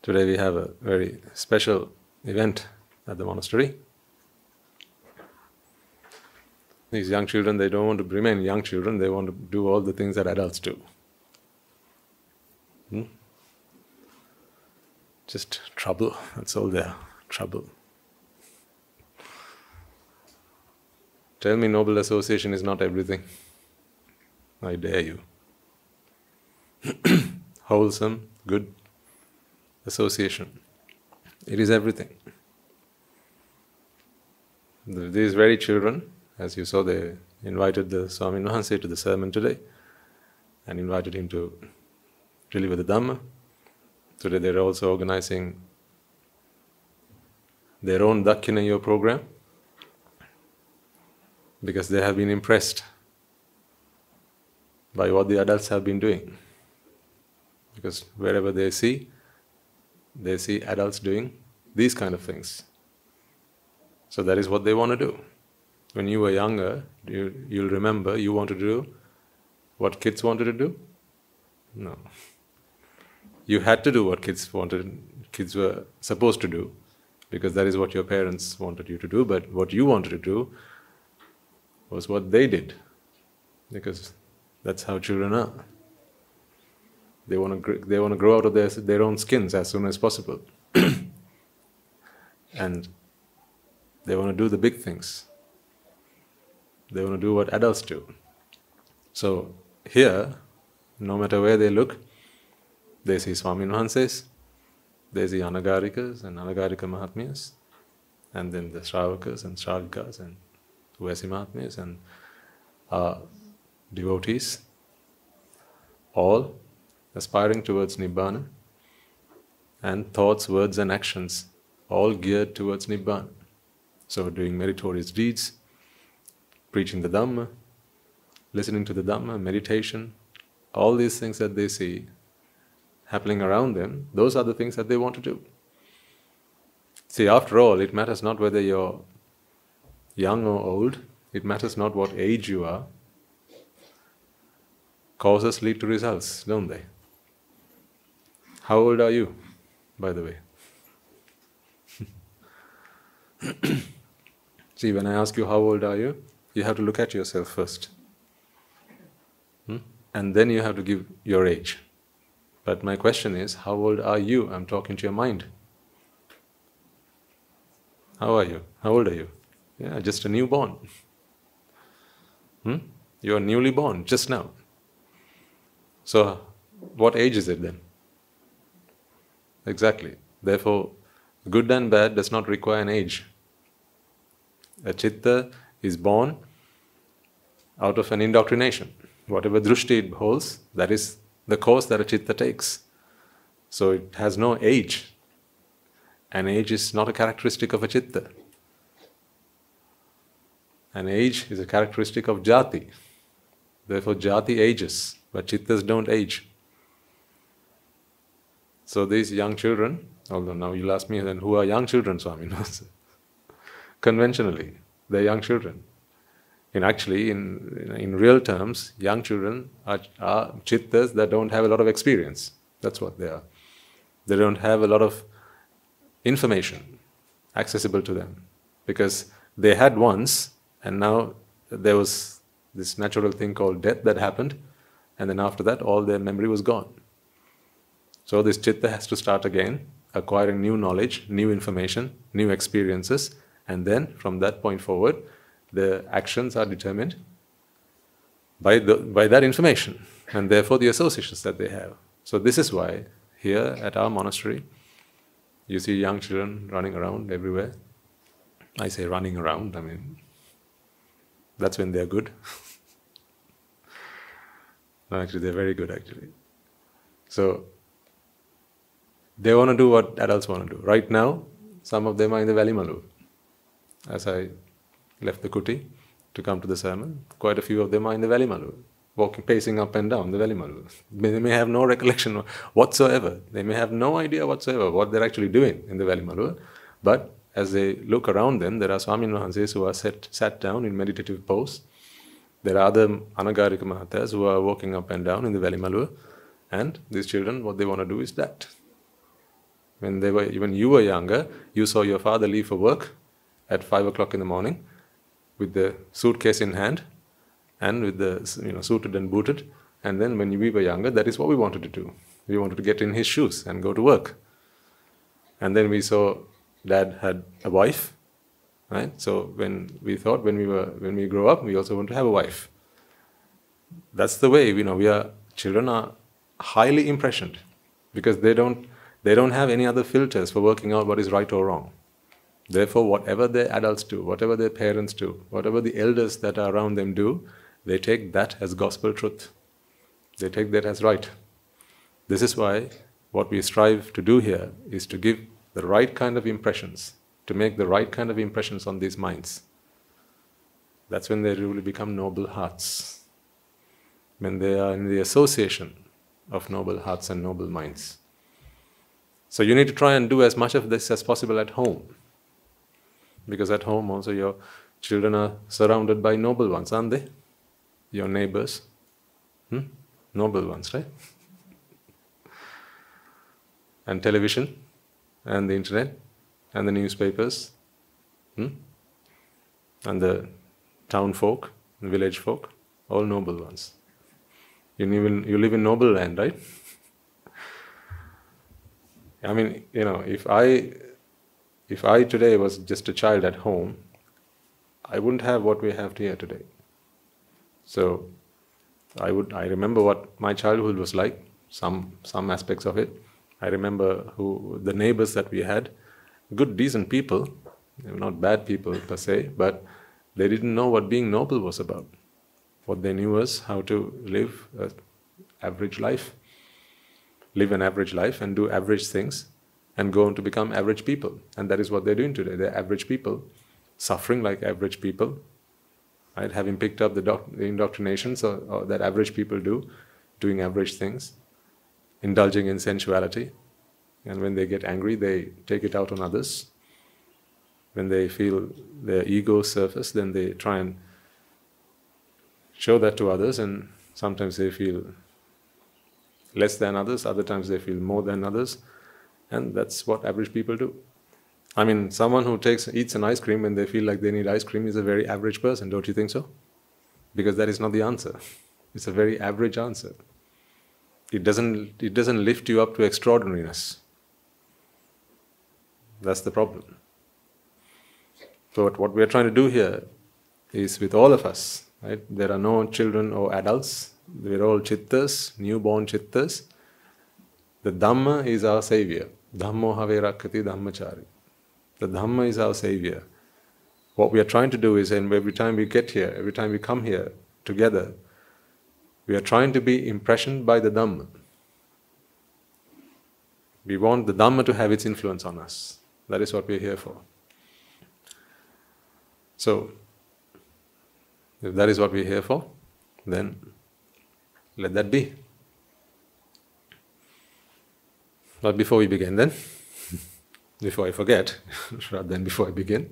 Today we have a very special event at the monastery. These young children, they don't want to remain young children, they want to do all the things that adults do. Just trouble, that's all there, trouble. Tell me noble association is not everything. I dare you. Wholesome, good association. It is everything. These very children, as you saw, they invited the Swami Wahanse to the sermon today and invited him to deliver the Dhamma. Today they are also organizing their own Dakkhinayo program because they have been impressed by what the adults have been doing. Because wherever they see adults doing these kind of things. So that is what they want to do. When you were younger, you'll remember you wanted to do what kids wanted to do? No. You had to do what kids were supposed to do, because that is what your parents wanted you to do, but what you wanted to do was what they did, because that's how children are. They want to grow out of their own skins as soon as possible. And they want to do the big things. They want to do what adults do. So here, no matter where they look, they see Swami Wahanses, they see Anagarikas and Anagarika Mahatmyas, and then the Shravakas and Shravakas and Uvasi Mahatmyas and devotees, all aspiring towards Nibbana, and thoughts, words and actions, all geared towards Nibbana. So doing meritorious deeds, preaching the Dhamma, listening to the Dhamma, meditation, all these things that they see happening around them, those are the things that they want to do. See, after all, it matters not whether you're young or old, it matters not what age you are. Causes lead to results, don't they? How old are you, by the way? See, when I ask you how old are you, you have to look at yourself first. And then you have to give your age. But my question is, how old are you? I'm talking to your mind. How are you? How old are you? Yeah, just a newborn. You are newly born, just now. So, what age is it then? Exactly. Therefore, good and bad does not require an age. A chitta is born out of an indoctrination. Whatever drushti it holds, that is the course that a chitta takes. So it has no age. An age is not a characteristic of a chitta. An age is a characteristic of jati. Therefore jati ages, but chittas don't age. So these young children, although now you'll ask me then, who are young children, Swami? Conventionally, they're young children. In real terms, young children are chittas that don't have a lot of experience. That's what they are. They don't have a lot of information accessible to them. Because they had once, and now there was this natural thing called death that happened, and then after that all their memory was gone. So this chitta has to start again, acquiring new knowledge, new information, new experiences, and then from that point forward, the actions are determined by that information, and therefore the associations that they have. So this is why here at our monastery, you see young children running around everywhere. I say running around, that's when they're good. No, actually they're very good actually. So they want to do what adults want to do. Right now, some of them are in the Valley Malu. As I left the kuti to come to the sermon, quite a few of them are in the Valley Malu, pacing up and down the Valley Malu. They may have no recollection whatsoever. They may have no idea whatsoever what they're actually doing in the Valley Malu. But as they look around them, there are Swami Wahanses who are sat down in meditative pose. There are other Anagarika Mahatas who are walking up and down in the Valley Malu. And these children, what they want to do is that. When you were younger, you saw your father leave for work at 5 o'clock in the morning with the suitcase in hand and with the suited and booted. And then when we were younger, that is what we wanted to do. We wanted to get in his shoes and go to work. And then we saw Dad had a wife, right? So when we thought when we grow up, we also want to have a wife. That's the way children are highly impressioned because they don't have any other filters for working out what is right or wrong. Therefore, whatever their adults do, whatever their parents do, whatever the elders that are around them do, they take that as gospel truth. They take that as right. This is why what we strive to do here is to give the right kind of impressions, to make the right kind of impressions on these minds. That's when they really become noble hearts. When they are in the association of noble hearts and noble minds. So you need to try and do as much of this as possible at home. Because at home also your children are surrounded by noble ones, aren't they? Your neighbors. Noble ones, right? And television, and the internet, and the newspapers, and the town folk, the village folk, all noble ones. You live in noble land, right? I mean, if I today was just a child at home, I wouldn't have what we have here today. So I remember what my childhood was like, some aspects of it. I remember the neighbors that we had, good, decent people, they were not bad people per se, but they didn't know what being noble was about. What they knew was how to live an average life and do average things and go on to become average people. And that is what they're doing today. They're average people, suffering like average people, right? Having picked up the indoctrinations that average people do, doing average things, indulging in sensuality. And when they get angry, they take it out on others. When they feel their ego surface, then they try and show that to others, and sometimes they feel less than others, other times they feel more than others, and that's what average people do. I mean, someone who eats an ice cream when they feel like they need ice cream is a very average person, don't you think so? Because that is not the answer. It's a very average answer. It doesn't lift you up to extraordinariness. That's the problem. So what we are trying to do here is with all of us, right? There are no children or adults. We're all chittas, newborn chittas. The Dhamma is our savior. Dhammo have rakkati dhammachari. The Dhamma is our savior. What we are trying to do is, and every time we get here, every time we come here together, we are trying to be impressioned by the Dhamma. We want the Dhamma to have its influence on us. That is what we are here for. So, if that is what we are here for, then let that be. But before we begin then, before I forget, rather than before I begin,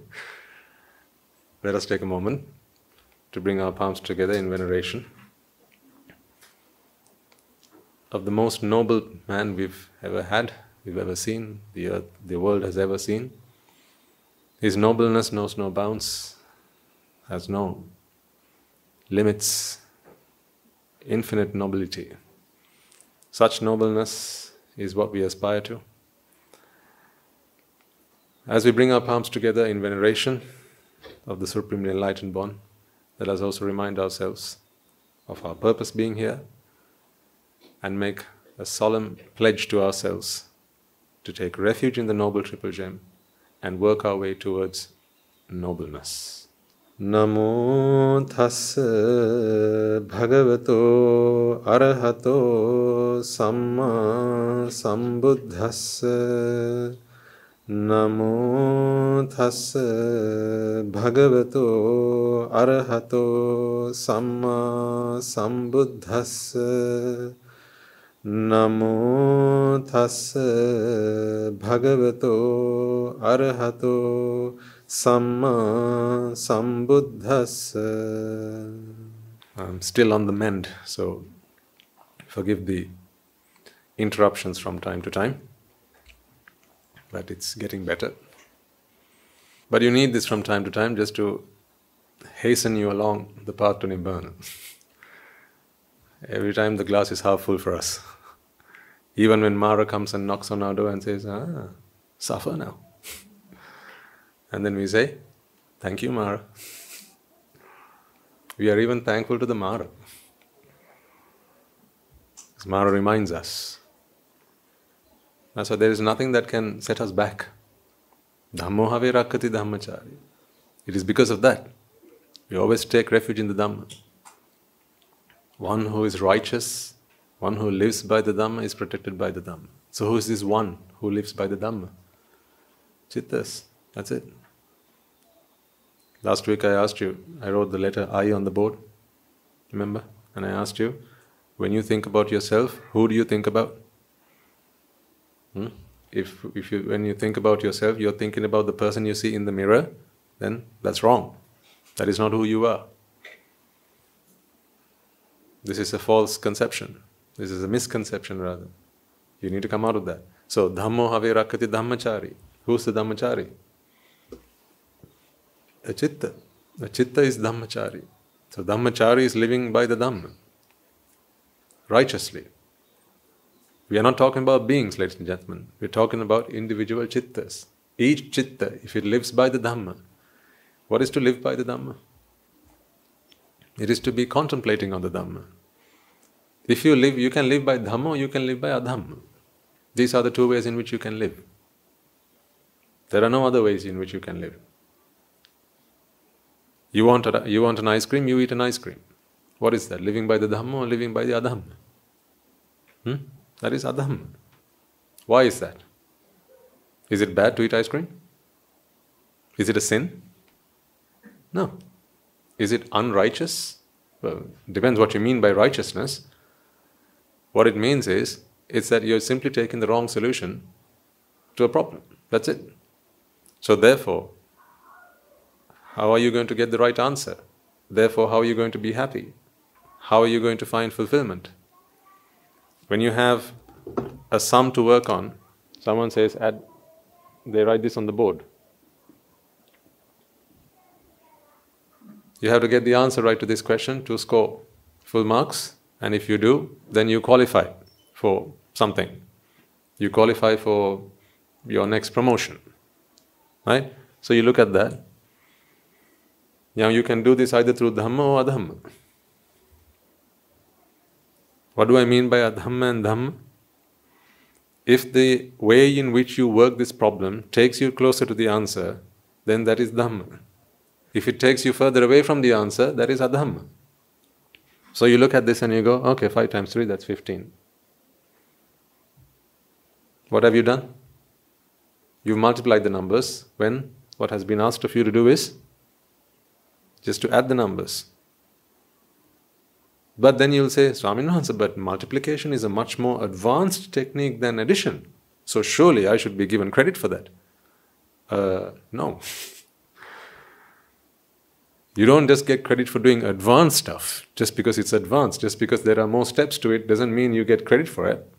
let us take a moment to bring our palms together in veneration of the most noble man we've ever seen, the world has ever seen. His nobleness knows no bounds, has no limits, infinite nobility. Such nobleness is what we aspire to. As we bring our palms together in veneration of the Supremely Enlightened One, let us also remind ourselves of our purpose being here and make a solemn pledge to ourselves to take refuge in the Noble Triple Gem and work our way towards nobleness. Namo tassa bhagavato arahato samma sambuddhassa. Namo tassa bhagavato arahato samma sambuddhassa. Namo tassa bhagavato arahato samma sambuddhassa. I'm still on the mend, so forgive the interruptions from time to time. but it's getting better. But you need this from time to time just to hasten you along the path to Nibbana. Every time the glass is half full for us. Even when Mara comes and knocks on our door and says, suffer now. And then we say, thank you, Mara. We are even thankful to the Mara. Because Mara reminds us. That's why there is nothing that can set us back. Dhammo have rakkati dhammachari. It is because of that. We always take refuge in the Dhamma. One who is righteous, one who lives by the Dhamma is protected by the Dhamma. So who is this one who lives by the Dhamma? Chittas. That's it. Last week I asked you, I wrote the letter I on the board, remember? And I asked you, when you think about yourself, who do you think about? When you think about yourself, you're thinking about the person you see in the mirror, then that's wrong. That is not who you are. This is a false conception. This is a misconception rather. You need to come out of that. So, Dhammo have rakkati dhammachari. Who's the dhammachari? A chitta. The chitta is dhammachari. So dhammachari is living by the Dhamma. Righteously. We are not talking about beings, ladies and gentlemen. We are talking about individual chittas. Each chitta, if it lives by the Dhamma, what is to live by the Dhamma? It is to be contemplating on the Dhamma. If you live, you can live by Dhamma or you can live by Adhamma. These are the two ways in which you can live. There are no other ways in which you can live. You want an ice cream, you eat an ice cream. What is that? Living by the Dhamma or living by the Adhamma? That is Adhamma. Why is that? Is it bad to eat ice cream? Is it a sin? No. Is it unrighteous? Well, depends what you mean by righteousness. What it means is, it's that you're simply taking the wrong solution to a problem. That's it. So therefore, how are you going to get the right answer? Therefore, how are you going to be happy? How are you going to find fulfillment? When you have a sum to work on, someone says, they write this on the board. You have to get the answer right to this question to score full marks, and if you do, then you qualify for something. You qualify for your next promotion. Right? So you look at that. Now you can do this either through Dhamma or Adhamma. What do I mean by Adhamma and Dhamma? If the way in which you work this problem takes you closer to the answer, then that is Dhamma. If it takes you further away from the answer, that is Adhamma. So you look at this and you go, okay, 5 times 3, that's 15. What have you done? You've multiplied the numbers when what has been asked of you to do is just to add the numbers. But then you'll say, Swaminathan, but multiplication is a much more advanced technique than addition. So surely I should be given credit for that. No. You don't just get credit for doing advanced stuff just because it's advanced. Just because there are more steps to it doesn't mean you get credit for it.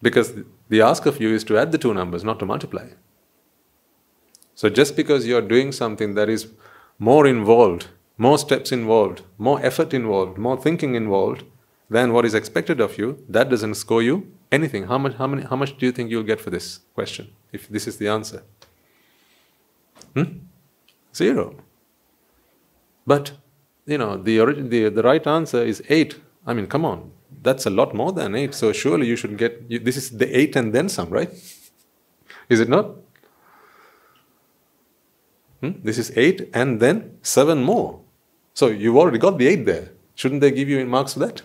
Because the ask of you is to add the two numbers, not to multiply. So just because you're doing something that is more involved, more steps involved, more effort involved, more thinking involved than what is expected of you, that doesn't score you anything. How much do you think you'll get for this question, if this is the answer? 0. But, the right answer is 8. I mean, come on, that's a lot more than 8. So surely you should get, this is the 8 and then some, right? Is it not? This is 8 and then 7 more. So you've already got the 8 there. Shouldn't they give you marks for that?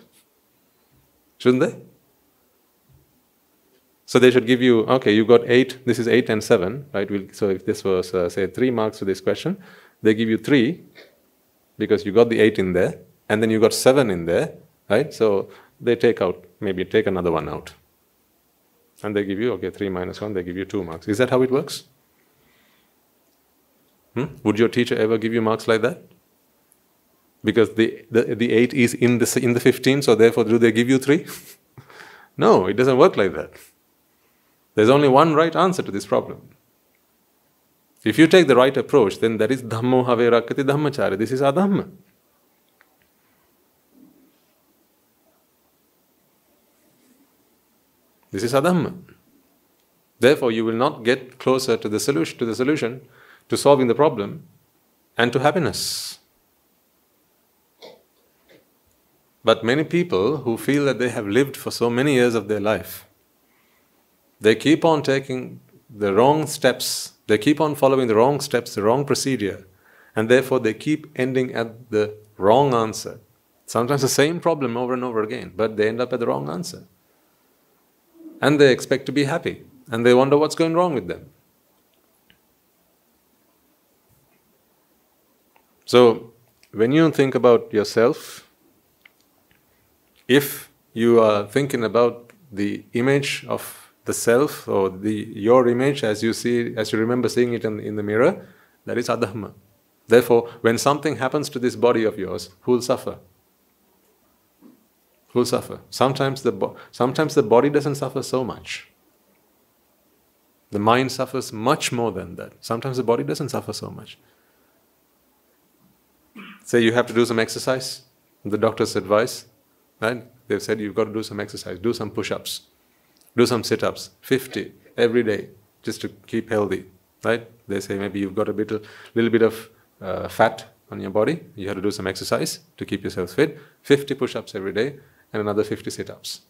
Shouldn't they? So they should give you, okay, you got 8, this is 8 and 7, right? So if this was, say, 3 marks for this question, they give you 3 because you got the 8 in there, and then you got 7 in there, right? So they take another one out. And they give you, okay, 3 minus 1, they give you 2 marks. Is that how it works? Would your teacher ever give you marks like that? Because the 8 is in the 15, so therefore do they give you 3? No, it doesn't work like that. There's only one right answer to this problem. If you take the right approach, then that is Dhammo have rakkati Dhammacharya. This is our Dhamma. This is our Dhamma. Therefore, you will not get closer to the solution, to solving the problem, and to happiness. But many people who feel that they have lived for so many years of their life, they keep on taking the wrong steps, they keep on following the wrong steps, the wrong procedure, and therefore they keep ending at the wrong answer. Sometimes the same problem over and over again, but they end up at the wrong answer. And they expect to be happy, and they wonder what's going wrong with them. So, when you think about yourself, if you are thinking about the image of the self or your image as you remember seeing it in the mirror, that is adhamma. Therefore, when something happens to this body of yours, who will suffer? Who will suffer? Sometimes the body doesn't suffer so much. The mind suffers much more than that. Sometimes the body doesn't suffer so much. Say you have to do some exercise, the doctor's advice, right? They've said you've got to do some exercise, do some push-ups, do some sit-ups, 50 every day, just to keep healthy, right? They say maybe you've got a little bit of fat on your body, you have to do some exercise to keep yourself fit, 50 push-ups every day, and another 50 sit-ups,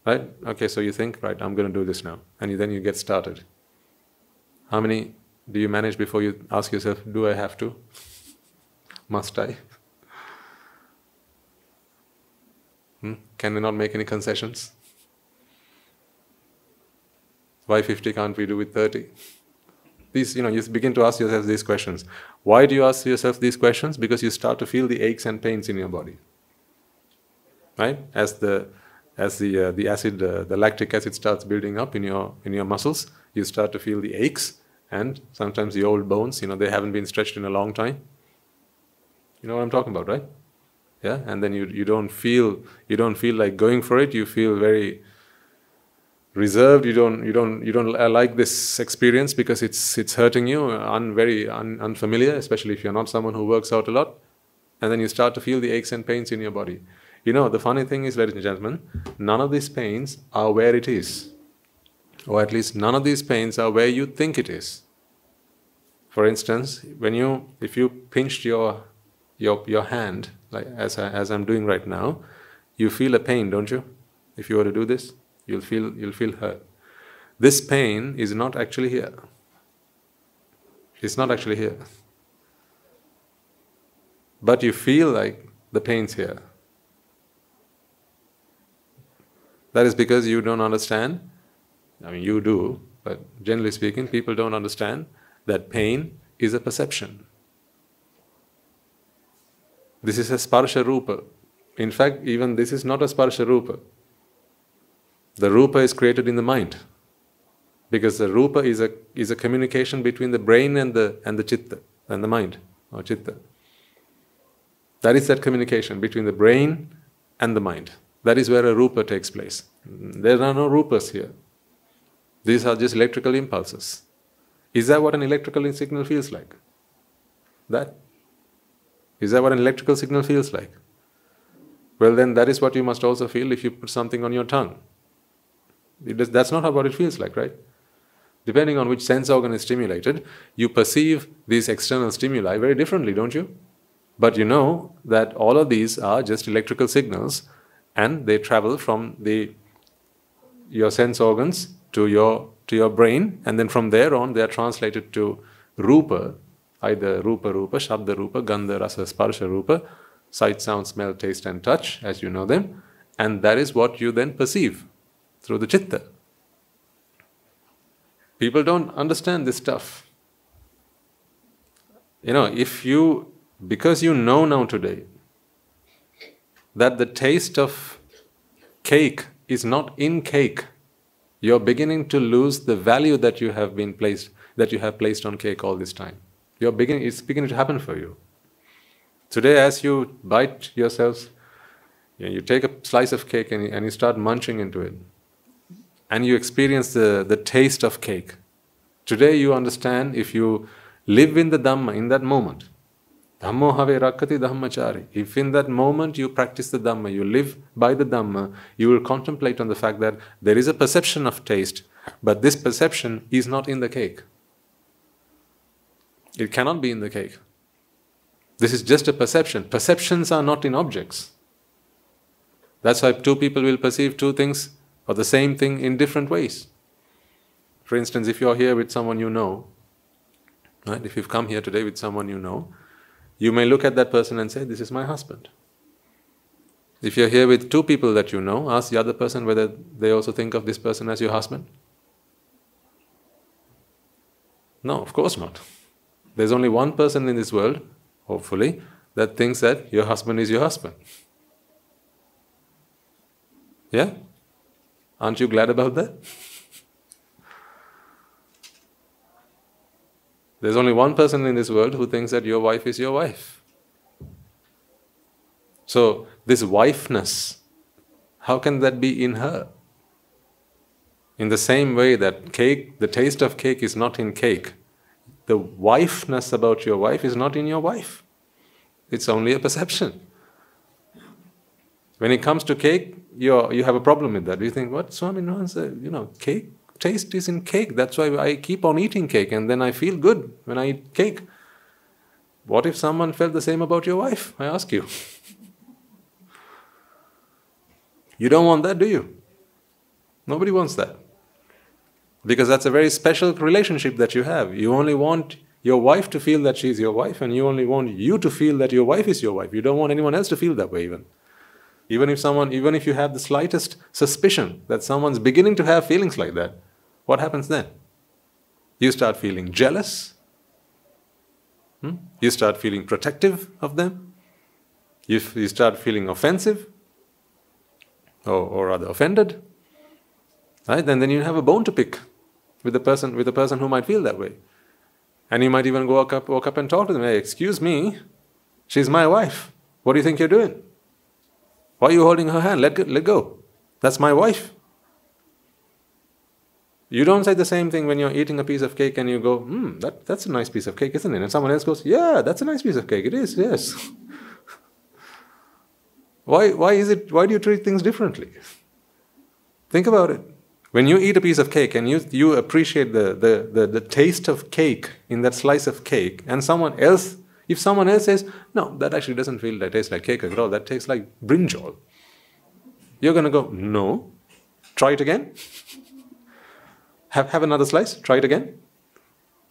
right? Okay, so you think, right, I'm going to do this now, and then you get started. How many do you manage before you ask yourself, do I have to? Must I? Can we not make any concessions? Why 50 can't we do with 30? These, you begin to ask yourself these questions. Why do you ask yourself these questions? Because you start to feel the aches and pains in your body. Right? As the acid, the lactic acid starts building up in your muscles, you start to feel the aches, and sometimes the old bones, they haven't been stretched in a long time. You know what I'm talking about, right? Yeah, and then you don't feel like going for it. You feel very reserved. You don't like this experience because it's hurting you, very unfamiliar, especially if you're not someone who works out a lot. And then you start to feel the aches and pains in your body. The funny thing is, ladies and gentlemen, none of these pains are where it is, or at least none of these pains are where you think it is. For instance, if you pinched your hand, like as I'm doing right now, you feel a pain, don't you? If you were to do this, you'll feel hurt. This pain is not actually here. It's not actually here. But you feel like the pain's here. That is because you don't understand. I mean, you do, but generally speaking, people don't understand that pain is a perception. This is a sparsha rupa. In fact, even this is not a sparsha rupa. The rupa is created in the mind, because the rupa is a communication between the brain and the chitta, and the mind, or chitta. That is that communication between the brain and the mind. That is where a rupa takes place. There are no rupas here. These are just electrical impulses. Is that what an electrical signal feels like? Is that what an electrical signal feels like? Well, then that is what you must also feel if you put something on your tongue. That's not what it feels like, right? Depending on which sense organ is stimulated, you perceive these external stimuli very differently, don't you? But you know that all of these are just electrical signals, and they travel from your sense organs to your brain, and then from there on they are translated to rupa, either rupa, shabda rupa, gandha, rasa, sparsha rupa, sight, sound, smell, taste and touch, as you know them, and that is what you then perceive through the chitta. People don't understand this stuff. Because you know now today that the taste of cake is not in cake, you're beginning to lose the value that you have placed on cake all this time. It's beginning to happen for you. Today, as you bite yourselves, you take a slice of cake and you start munching into it. and you experience the taste of cake. Today you understand, if you live in the Dhamma in that moment, Dhammo have rakkati dhammachari. If in that moment you practice the Dhamma, you live by the Dhamma, you will contemplate on the fact that there is a perception of taste, but this perception is not in the cake. It cannot be in the cake. This is just a perception. Perceptions are not in objects. That's why two people will perceive two things or the same thing in different ways. For instance, if you're here with someone you know, right? If you've come here today with someone you know, you may look at that person and say, this is my husband. If you're here with two people that you know, ask the other person whether they also think of this person as your husband. No, of course not. There's only one person in this world, hopefully, that thinks that your husband is your husband. Yeah? Aren't you glad about that? There's only one person in this world who thinks that your wife is your wife. So, this wifeness, how can that be in her? In the same way that cake, the taste of cake is not in cake, the wifeness about your wife is not in your wife. It's only a perception. When it comes to cake, you have a problem with that. You think, what? Swami, no, cake, taste is in cake. That's why I keep on eating cake and then I feel good when I eat cake. What if someone felt the same about your wife? I ask you. You don't want that, do you? Nobody wants that. Because that's a very special relationship that you have. You only want your wife to feel that she's your wife, and you only want you to feel that your wife is your wife. You don't want anyone else to feel that way even. Even if you have the slightest suspicion that someone's beginning to have feelings like that, what happens then? You start feeling jealous. You start feeling protective of them. You start feeling offensive, or rather offended. Right? And then you have a bone to pick with the person who might feel that way. And you might even walk up and talk to them. Hey, excuse me, she's my wife. What do you think you're doing? Why are you holding her hand? Let go. That's my wife. You don't say the same thing when you're eating a piece of cake and you go, that's a nice piece of cake, isn't it? And someone else goes, yeah, that's a nice piece of cake. It is, yes. Why do you treat things differently? Think about it. When you eat a piece of cake and you appreciate the taste of cake in that slice of cake, and if someone else says, no, that actually doesn't taste like cake at all, that tastes like brinjal, you're going to go, no, try it again. Have another slice, try it again.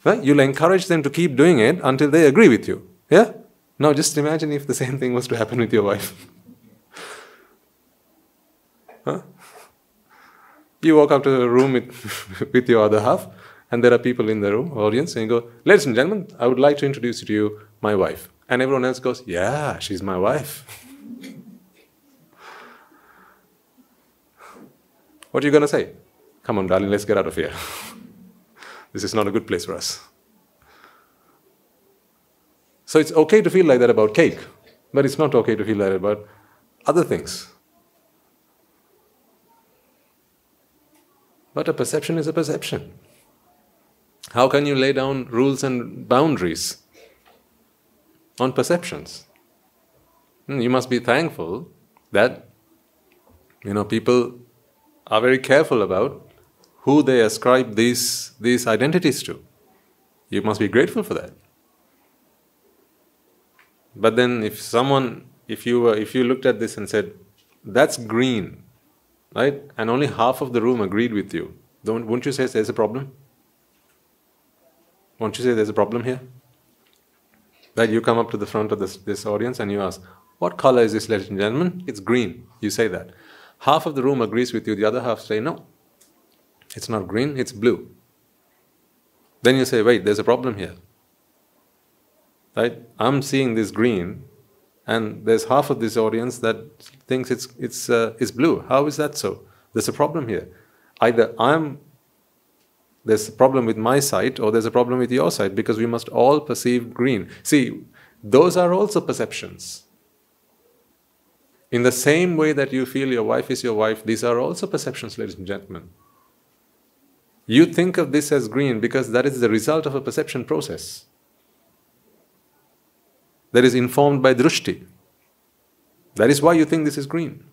Right? You'll encourage them to keep doing it until they agree with you. Yeah? Now just imagine if the same thing was to happen with your wife. Huh? You walk up to the room with your other half, and there are people in the room, audience, and you go, ladies and gentlemen, I would like to introduce to you my wife. And everyone else goes, yeah, she's my wife. What are you going to say? Come on, darling, let's get out of here. This is not a good place for us. So it's okay to feel like that about cake, but it's not okay to feel like that about other things. But a perception is a perception. How can you lay down rules and boundaries on perceptions? You must be thankful that people are very careful about who they ascribe these identities to. You must be grateful for that. But then if you looked at this and said, that's green, right? And only half of the room agreed with you, wouldn't you say there's a problem? Won't you say there's a problem here? That you come up to the front of this audience and you ask, what color is this, ladies and gentlemen? It's green. You say that. Half of the room agrees with you, the other half say, no, it's not green, it's blue. Then you say, wait, there's a problem here. Right? I'm seeing this green, and there's half of this audience that thinks it's blue. How is that so? There's a problem here. Either there's a problem with my sight, or there's a problem with your sight, because we must all perceive green. See, those are also perceptions. In the same way that you feel your wife is your wife, these are also perceptions, ladies and gentlemen. You think of this as green because that is the result of a perception process that is informed by drushti. That is why you think this is green.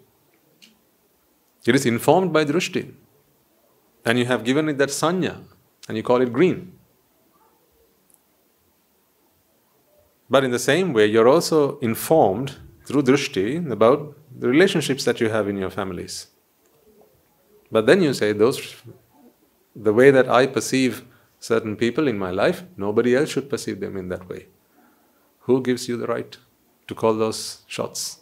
It is informed by drushti. And you have given it that sanya, and you call it green. But in the same way, you're also informed through drushti about the relationships that you have in your families. But then you say, the way that I perceive certain people in my life, nobody else should perceive them in that way. Who gives you the right to call those shots?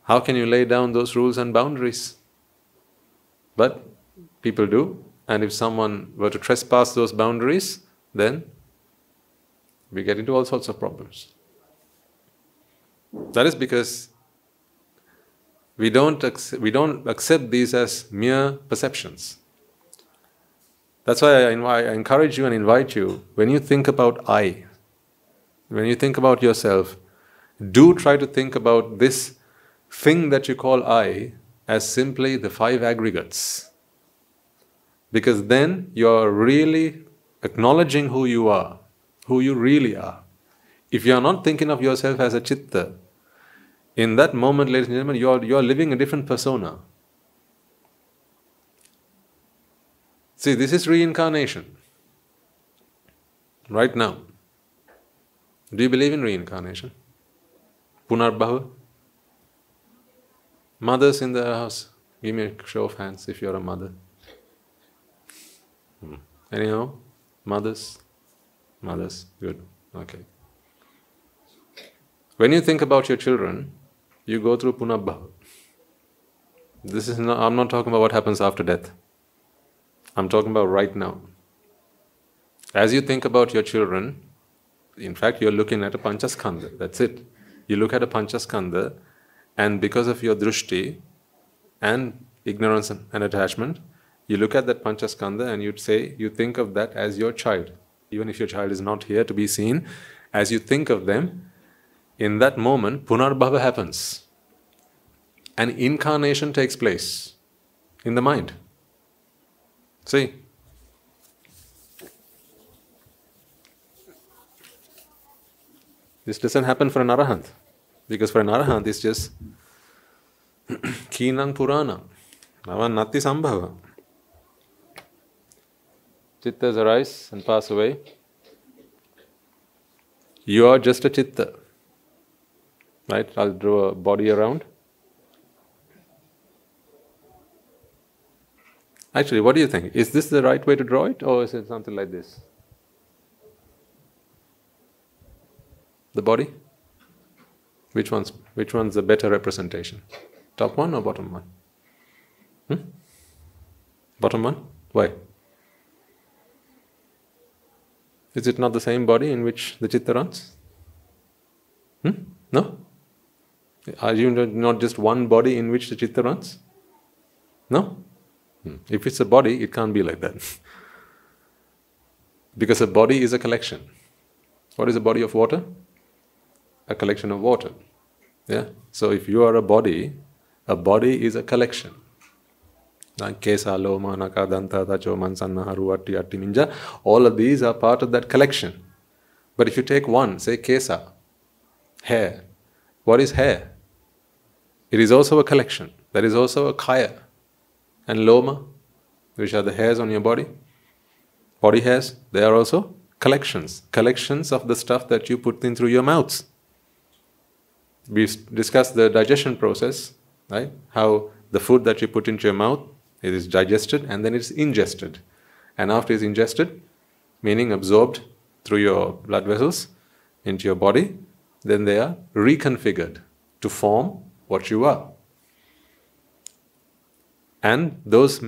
How can you lay down those rules and boundaries? But people do, and if someone were to trespass those boundaries, then we get into all sorts of problems. That is because we don't accept these as mere perceptions. That's why I encourage you and invite you, when you think about I, when you think about yourself, do try to think about this thing that you call I as simply the 5 aggregates. Because then you're really acknowledging who you are, who you really are. If you're not thinking of yourself as a chitta, in that moment, ladies and gentlemen, you're living a different persona. See, this is reincarnation. Right now. Do you believe in reincarnation? Punarbhava? Mothers in the house, give me a show of hands if you're a mother. Anyhow, mothers? Mothers, good, okay. When you think about your children, you go through punarbhava. I'm not talking about what happens after death. I'm talking about right now. As you think about your children, in fact, you're looking at a panchaskandha, that's it. You look at a panchaskandha, and because of your drushti and ignorance and attachment, you look at that panchaskandha and you think of that as your child. Even if your child is not here to be seen, as you think of them, in that moment, punarbhava happens. An incarnation takes place in the mind. See? This doesn't happen for an arahant. Because for an arahant, it's just keenang purana, natti sambhava. Chittas arise and pass away. You are just a chitta. Right? I'll draw a body around. Actually, what do you think? Is this the right way to draw it, or is it something like this? The body? Which one's the better representation? Top one or bottom one? Bottom one? Why? Is it not the same body in which the chitta runs? No? Are you not just one body in which the chitta runs? No? If it's a body, it can't be like that. Because a body is a collection. What is a body of water? A collection of water. Yeah? So if you are a body is a collection. Like kesa, loma, naka, danta, tacho, mansanna, haru, atti, atti, minja, all of these are part of that collection. But if you take one, say kesa, hair. What is hair? It is also a collection. There is also a kaya. And loma, which are the hairs on your body. Body hairs, they are also collections. Collections of the stuff that you put in through your mouths. We've discussed the digestion process, right? How the food that you put into your mouth, it is digested and then it's ingested. And after it's ingested, meaning absorbed through your blood vessels into your body, then they are reconfigured to form what you are. And those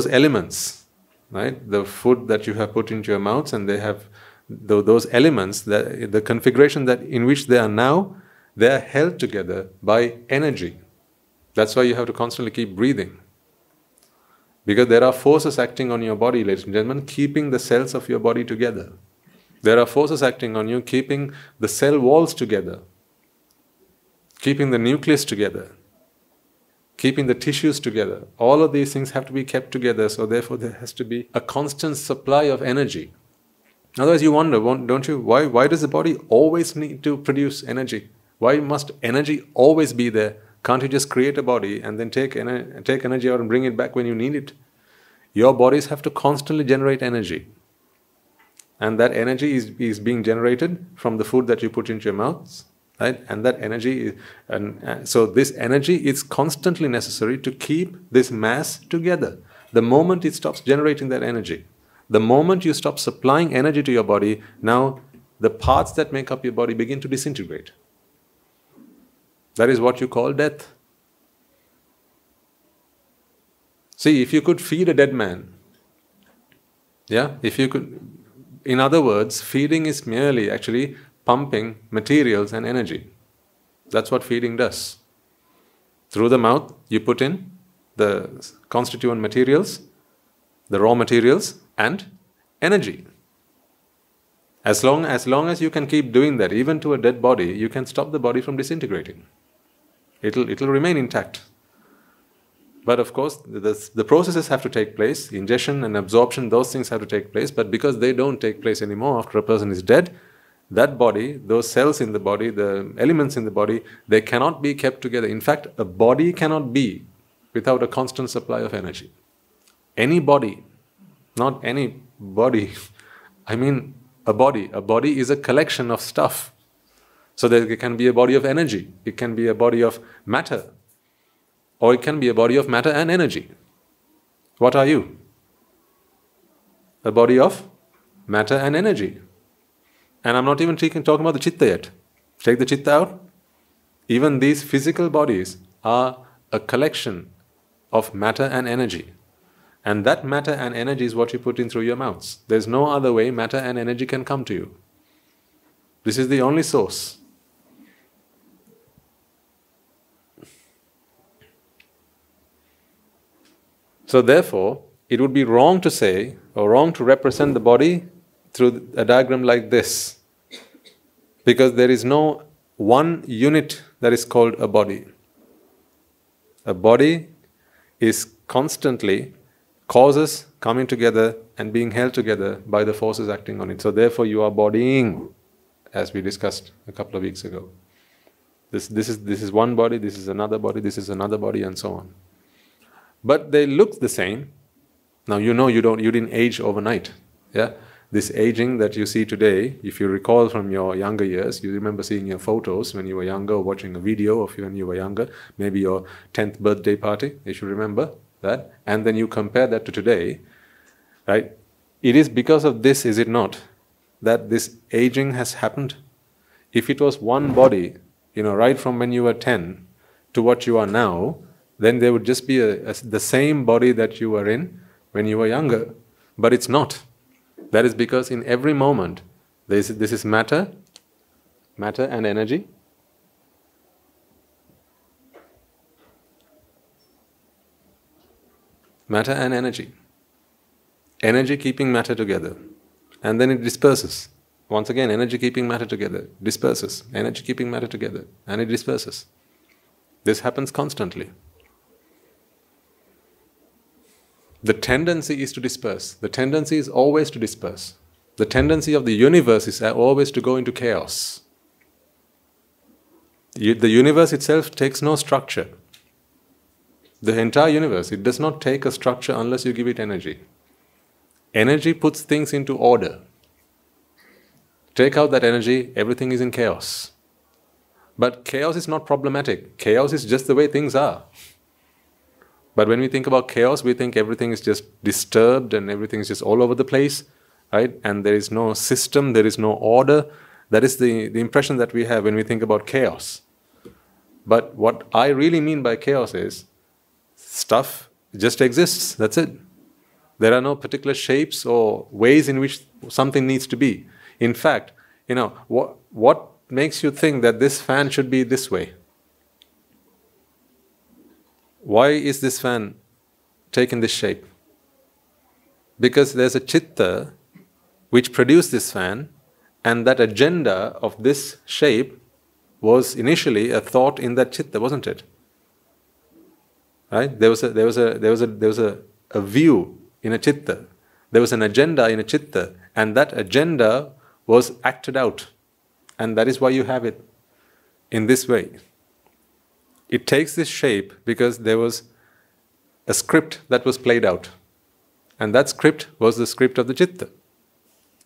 elements, right? The food that you have put into your mouths, and they have those elements, the configuration that in which they are now, they are held together by energy. That's why you have to constantly keep breathing. Because there are forces acting on your body, ladies and gentlemen, keeping the cells of your body together. There are forces acting on you, keeping the cell walls together, keeping the nucleus together, keeping the tissues together. All of these things have to be kept together, so therefore there has to be a constant supply of energy. Otherwise you wonder, don't you, why does the body always need to produce energy? Why must energy always be there? Can't you just create a body and then take energy out and bring it back when you need it? Your bodies have to constantly generate energy. And that energy is being generated from the food that you put into your mouths. Right? And that energy, so this energy is constantly necessary to keep this mass together. The moment it stops generating that energy, the moment you stop supplying energy to your body, now the parts that make up your body begin to disintegrate. That is what you call death. See, if you could feed a dead man, yeah, if you could, in other words, feeding is merely actually pumping materials and energy. That's what feeding does. Through the mouth, you put in the constituent materials, the raw materials, and energy. As long as you can keep doing that, even to a dead body, you can stop the body from disintegrating. It'll remain intact. But of course, the processes have to take place. Ingestion and absorption, those things have to take place. But because they don't take place anymore after a person is dead, that body, those cells in the body, the elements in the body, they cannot be kept together. In fact, a body cannot be without a constant supply of energy. Any body, not any body, I mean a body. A body is a collection of stuff. So there can be a body of energy, it can be a body of matter, or it can be a body of matter and energy. What are you? A body of matter and energy. And I'm not even talking about the chitta yet. Take the chitta out. Even these physical bodies are a collection of matter and energy. And that matter and energy is what you put in through your mouths. There's no other way matter and energy can come to you. This is the only source. So therefore, it would be wrong to say, or wrong to represent the body through a diagram like this. Because there is no one unit that is called a body. A body is constantly causes coming together and being held together by the forces acting on it. So therefore you are bodying, as we discussed a couple of weeks ago. This is one body, this is another body, this is another body, and so on. But they look the same. Now you know you didn't age overnight. Yeah? This aging that you see today, if you recall from your younger years, you remember seeing your photos when you were younger, or watching a video of when you were younger, maybe your 10th birthday party, if you remember that, and then you compare that to today, right? It is because of this, is it not, that this aging has happened? If it was one body, right from when you were 10 to what you are now, then there would just be the same body that you were in when you were younger. But it's not. That is because in every moment, this is matter and energy. Matter and energy. Energy keeping matter together. And then it disperses. Once again, energy keeping matter together, disperses. Energy keeping matter together, and it disperses. This happens constantly. The tendency is to disperse. The tendency is always to disperse. The tendency of the universe is always to go into chaos. The universe itself takes no structure. The entire universe, it does not take a structure unless you give it energy. Energy puts things into order. Take out that energy, everything is in chaos. But chaos is not problematic. Chaos is just the way things are. But when we think about chaos, we think everything is just disturbed and everything is just all over the place, right? And there is no system, there is no order. That is the impression that we have when we think about chaos. But what I really mean by chaos is stuff just exists, that's it. There are no particular shapes or ways in which something needs to be. In fact, what makes you think that this fan should be this way? Why is this fan taken this shape? Because there's a chitta which produced this fan, and that agenda of this shape was initially a thought in that chitta, wasn't it? right? There was a view in a chitta. There was an agenda in a chitta, and that agenda was acted out. And that is why you have it in this way. It takes this shape because there was a script that was played out. And that script was the script of the chitta.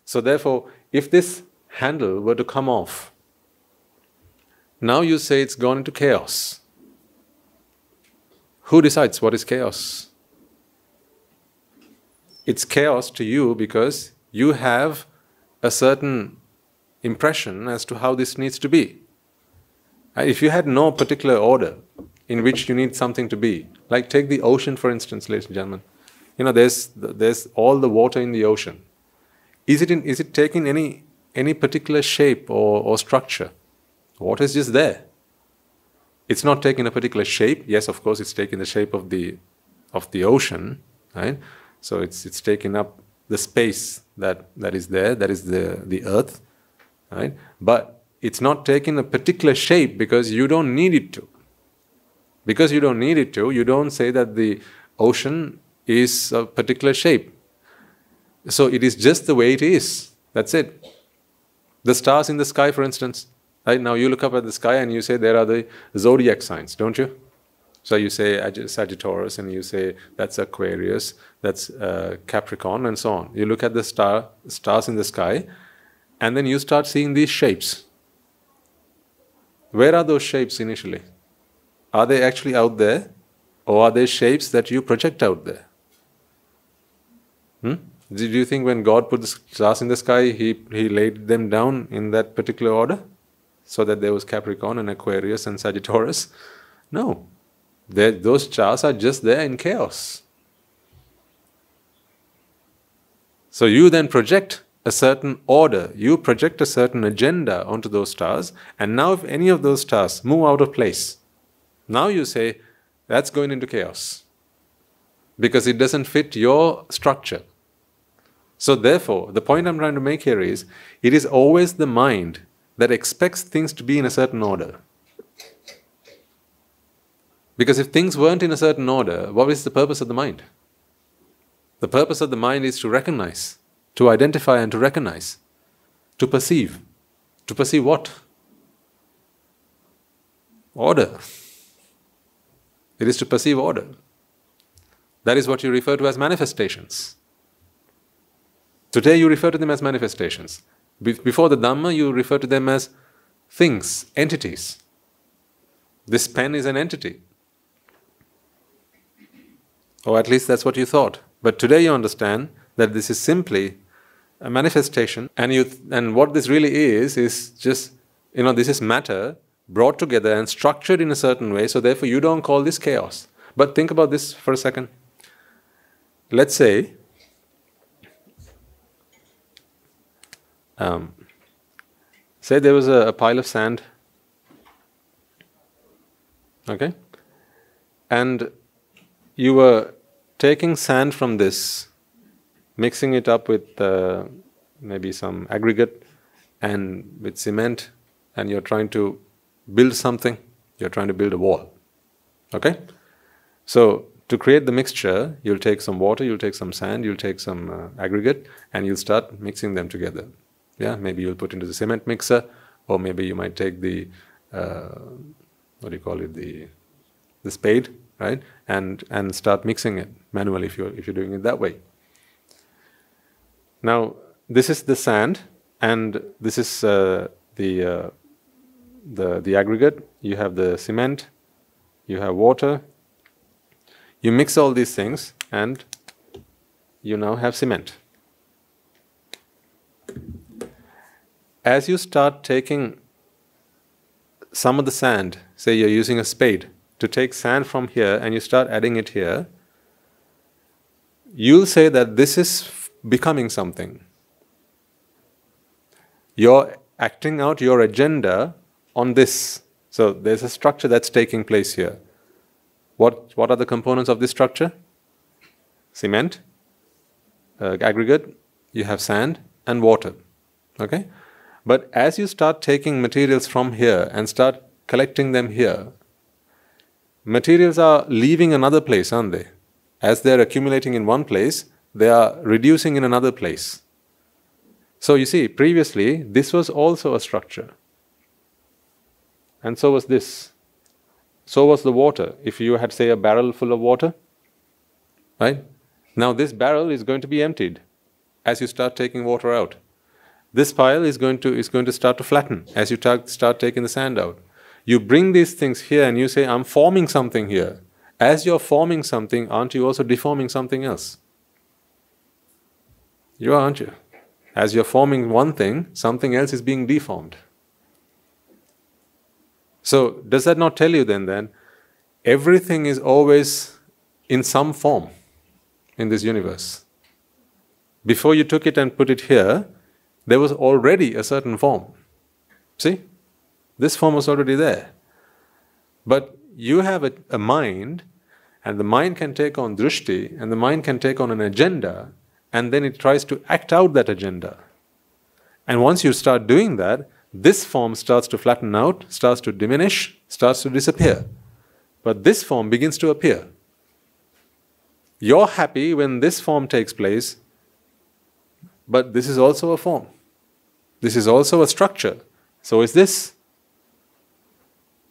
So therefore, if this handle were to come off, now you say it's gone into chaos. Who decides what is chaos? It's chaos to you because you have a certain impression as to how this needs to be. If you had no particular order in which you need something to be, like take the ocean for instance, ladies and gentlemen. You know, there's all the water in the ocean. Is it taking any particular shape or structure? Water is just there. It's not taking a particular shape. Yes, of course, it's taking the shape of the ocean, right? So it's taking up the space that is there, that is the earth, right? But it's not taking a particular shape because you don't need it to. Because you don't need it to, you don't say that the ocean is a particular shape. So it is just the way it is. That's it. The stars in the sky, for instance. Right now you look up at the sky and you say there are the zodiac signs, don't you? So you say Sagittarius and you say that's Aquarius, that's Capricorn and so on. You look at the stars in the sky and then you start seeing these shapes. Where are those shapes initially? Are they actually out there? Or are they shapes that you project out there? Did you think when God put the stars in the sky, He laid them down in that particular order? So that there was Capricorn and Aquarius and Sagittarius? No. Those stars are just there in chaos. So you then project a certain order, you project a certain agenda onto those stars, and now if any of those stars move out of place, now you say, that's going into chaos. Because it doesn't fit your structure. So therefore, the point I'm trying to make here is, it is always the mind that expects things to be in a certain order. Because if things weren't in a certain order, what is the purpose of the mind? The purpose of the mind is to recognize, to identify and to recognize, to perceive. To perceive what? Order. It is to perceive order. That is what you refer to as manifestations. Today you refer to them as manifestations. Before the Dhamma, you refer to them as things, entities. This pen is an entity. Or at least that's what you thought. But today you understand that this is simply a manifestation, and what this really is just, this is matter brought together and structured in a certain way, so therefore you don't call this chaos. But think about this for a second. Let's say, say there was a pile of sand, okay? And you were taking sand from this, mixing it up with maybe some aggregate and with cement, and you're trying to build something, you're trying to build a wall, okay? So, to create the mixture, you'll take some water, you'll take some sand, you'll take some aggregate, and you'll start mixing them together. Yeah, maybe you'll put into the cement mixer, or maybe you might take the, the spade, right? And start mixing it manually if you're doing it that way. Now, this is the sand, and this is the aggregate. You have the cement, you have water. You mix all these things, and you now have cement. As you start taking some of the sand, say you're using a spade to take sand from here and you start adding it here, you'll say that this is becoming something. You're acting out your agenda on this. So there's a structure that's taking place here. What are the components of this structure? Cement, aggregate, you have sand and water. Okay? But as you start taking materials from here and start collecting them here, materials are leaving another place, aren't they? As they're accumulating in one place, they are reducing in another place. So you see, previously, this was also a structure. And so was this. So was the water. If you had, say, a barrel full of water, right? Now this barrel is going to be emptied as you start taking water out. This pile is going to start to flatten as you start taking the sand out. You bring these things here and you say, I'm forming something here. As you're forming something, aren't you also deforming something else? You are, aren't you? As you're forming one thing, something else is being deformed. So, does that not tell you then that everything is always in some form in this universe? Before you took it and put it here, there was already a certain form. See? This form was already there. But you have a mind, and the mind can take on drishti, and the mind can take on an agenda, and then it tries to act out that agenda. And once you start doing that, this form starts to flatten out, starts to diminish, starts to disappear. But this form begins to appear. You're happy when this form takes place, but this is also a form. This is also a structure. So is this.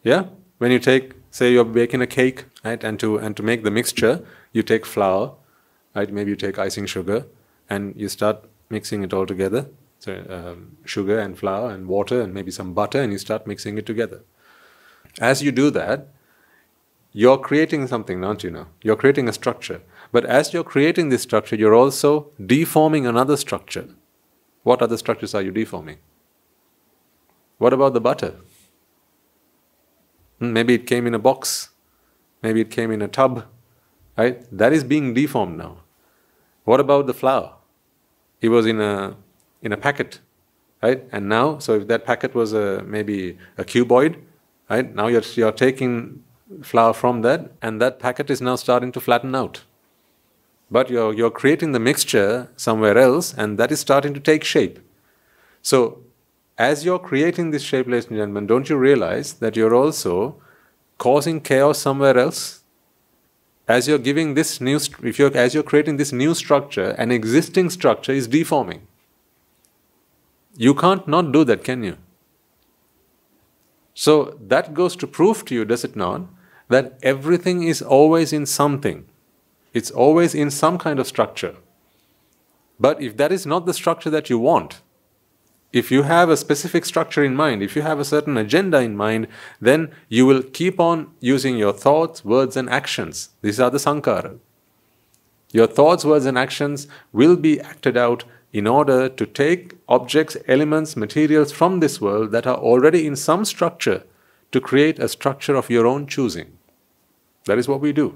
Yeah? When you take, say you're baking a cake, right, and to make the mixture, you take flour, right, maybe you take icing sugar, and you start mixing it all together. So sugar and flour and water and maybe some butter, and you start mixing it together. As you do that, you're creating something, aren't you now? You're creating a structure. But as you're creating this structure, you're also deforming another structure. What other structures are you deforming? What about the butter? Maybe it came in a box. Maybe it came in a tub. Right? That is being deformed now. What about the flour? It was in a packet. Right? And now, so if that packet was maybe a cuboid, right? Now you're taking flour from that, and that packet is now starting to flatten out. But you're creating the mixture somewhere else, and that is starting to take shape. So, as you're creating this shape, ladies and gentlemen, don't you realize that you're also causing chaos somewhere else? As you're giving this new, as you're creating this new structure, an existing structure is deforming. You can't not do that, can you? So that goes to prove to you, does it not, that everything is always in something. It's always in some kind of structure. But if that is not the structure that you want, if you have a specific structure in mind, if you have a certain agenda in mind, then you will keep on using your thoughts, words and actions. These are the sankhara. Your thoughts, words and actions will be acted out in order to take objects, elements, materials from this world that are already in some structure to create a structure of your own choosing. That is what we do.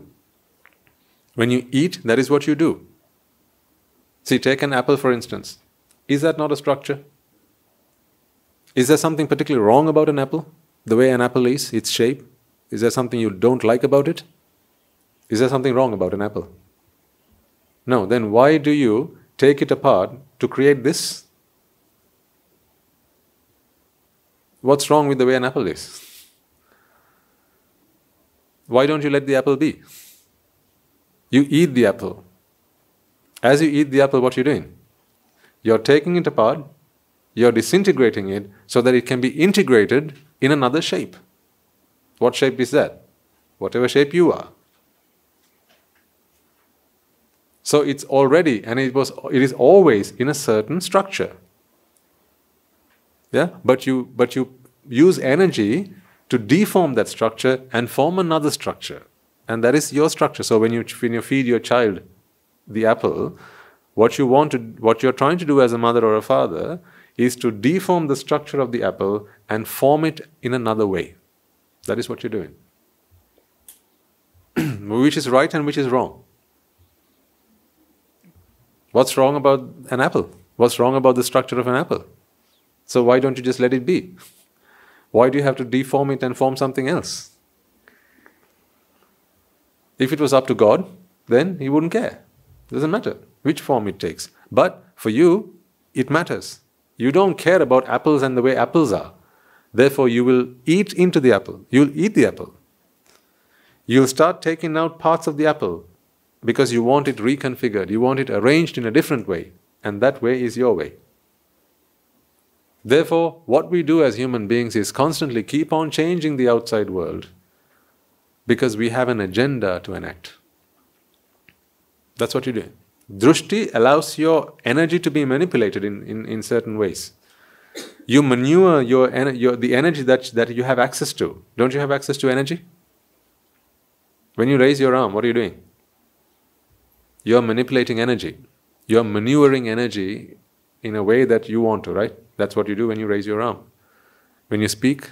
When you eat, that is what you do. See, take an apple for instance. Is that not a structure? Is there something particularly wrong about an apple? The way an apple is, its shape? Is there something you don't like about it? Is there something wrong about an apple? No, then why do you take it apart to create this? What's wrong with the way an apple is? Why don't you let the apple be? You eat the apple. As you eat the apple, what are you doing? You're taking it apart, you're disintegrating it so that it can be integrated in another shape. What shape is that? Whatever shape you are. So it's already, and it is always in a certain structure. Yeah? But you use energy to deform that structure and form another structure. And that is your structure. So when you feed your child the apple, what you're trying to do as a mother or a father is to deform the structure of the apple and form it in another way. That is what you're doing. Which is right and which is wrong. What's wrong about an apple? What's wrong about the structure of an apple? So why don't you just let it be? Why do you have to deform it and form something else? If it was up to God, then He wouldn't care. It doesn't matter which form it takes. But for you, it matters. You don't care about apples and the way apples are. Therefore, you will eat into the apple. You'll eat the apple. You'll start taking out parts of the apple because you want it reconfigured, you want it arranged in a different way, and that way is your way. Therefore, what we do as human beings is constantly keep on changing the outside world because we have an agenda to enact. That's what you do. Drushti allows your energy to be manipulated in certain ways. You manure the energy that you have access to. Don't you have access to energy? When you raise your arm, what are you doing? You are manipulating energy. You are maneuvering energy in a way that you want to, right? That's what you do when you raise your arm. When you speak,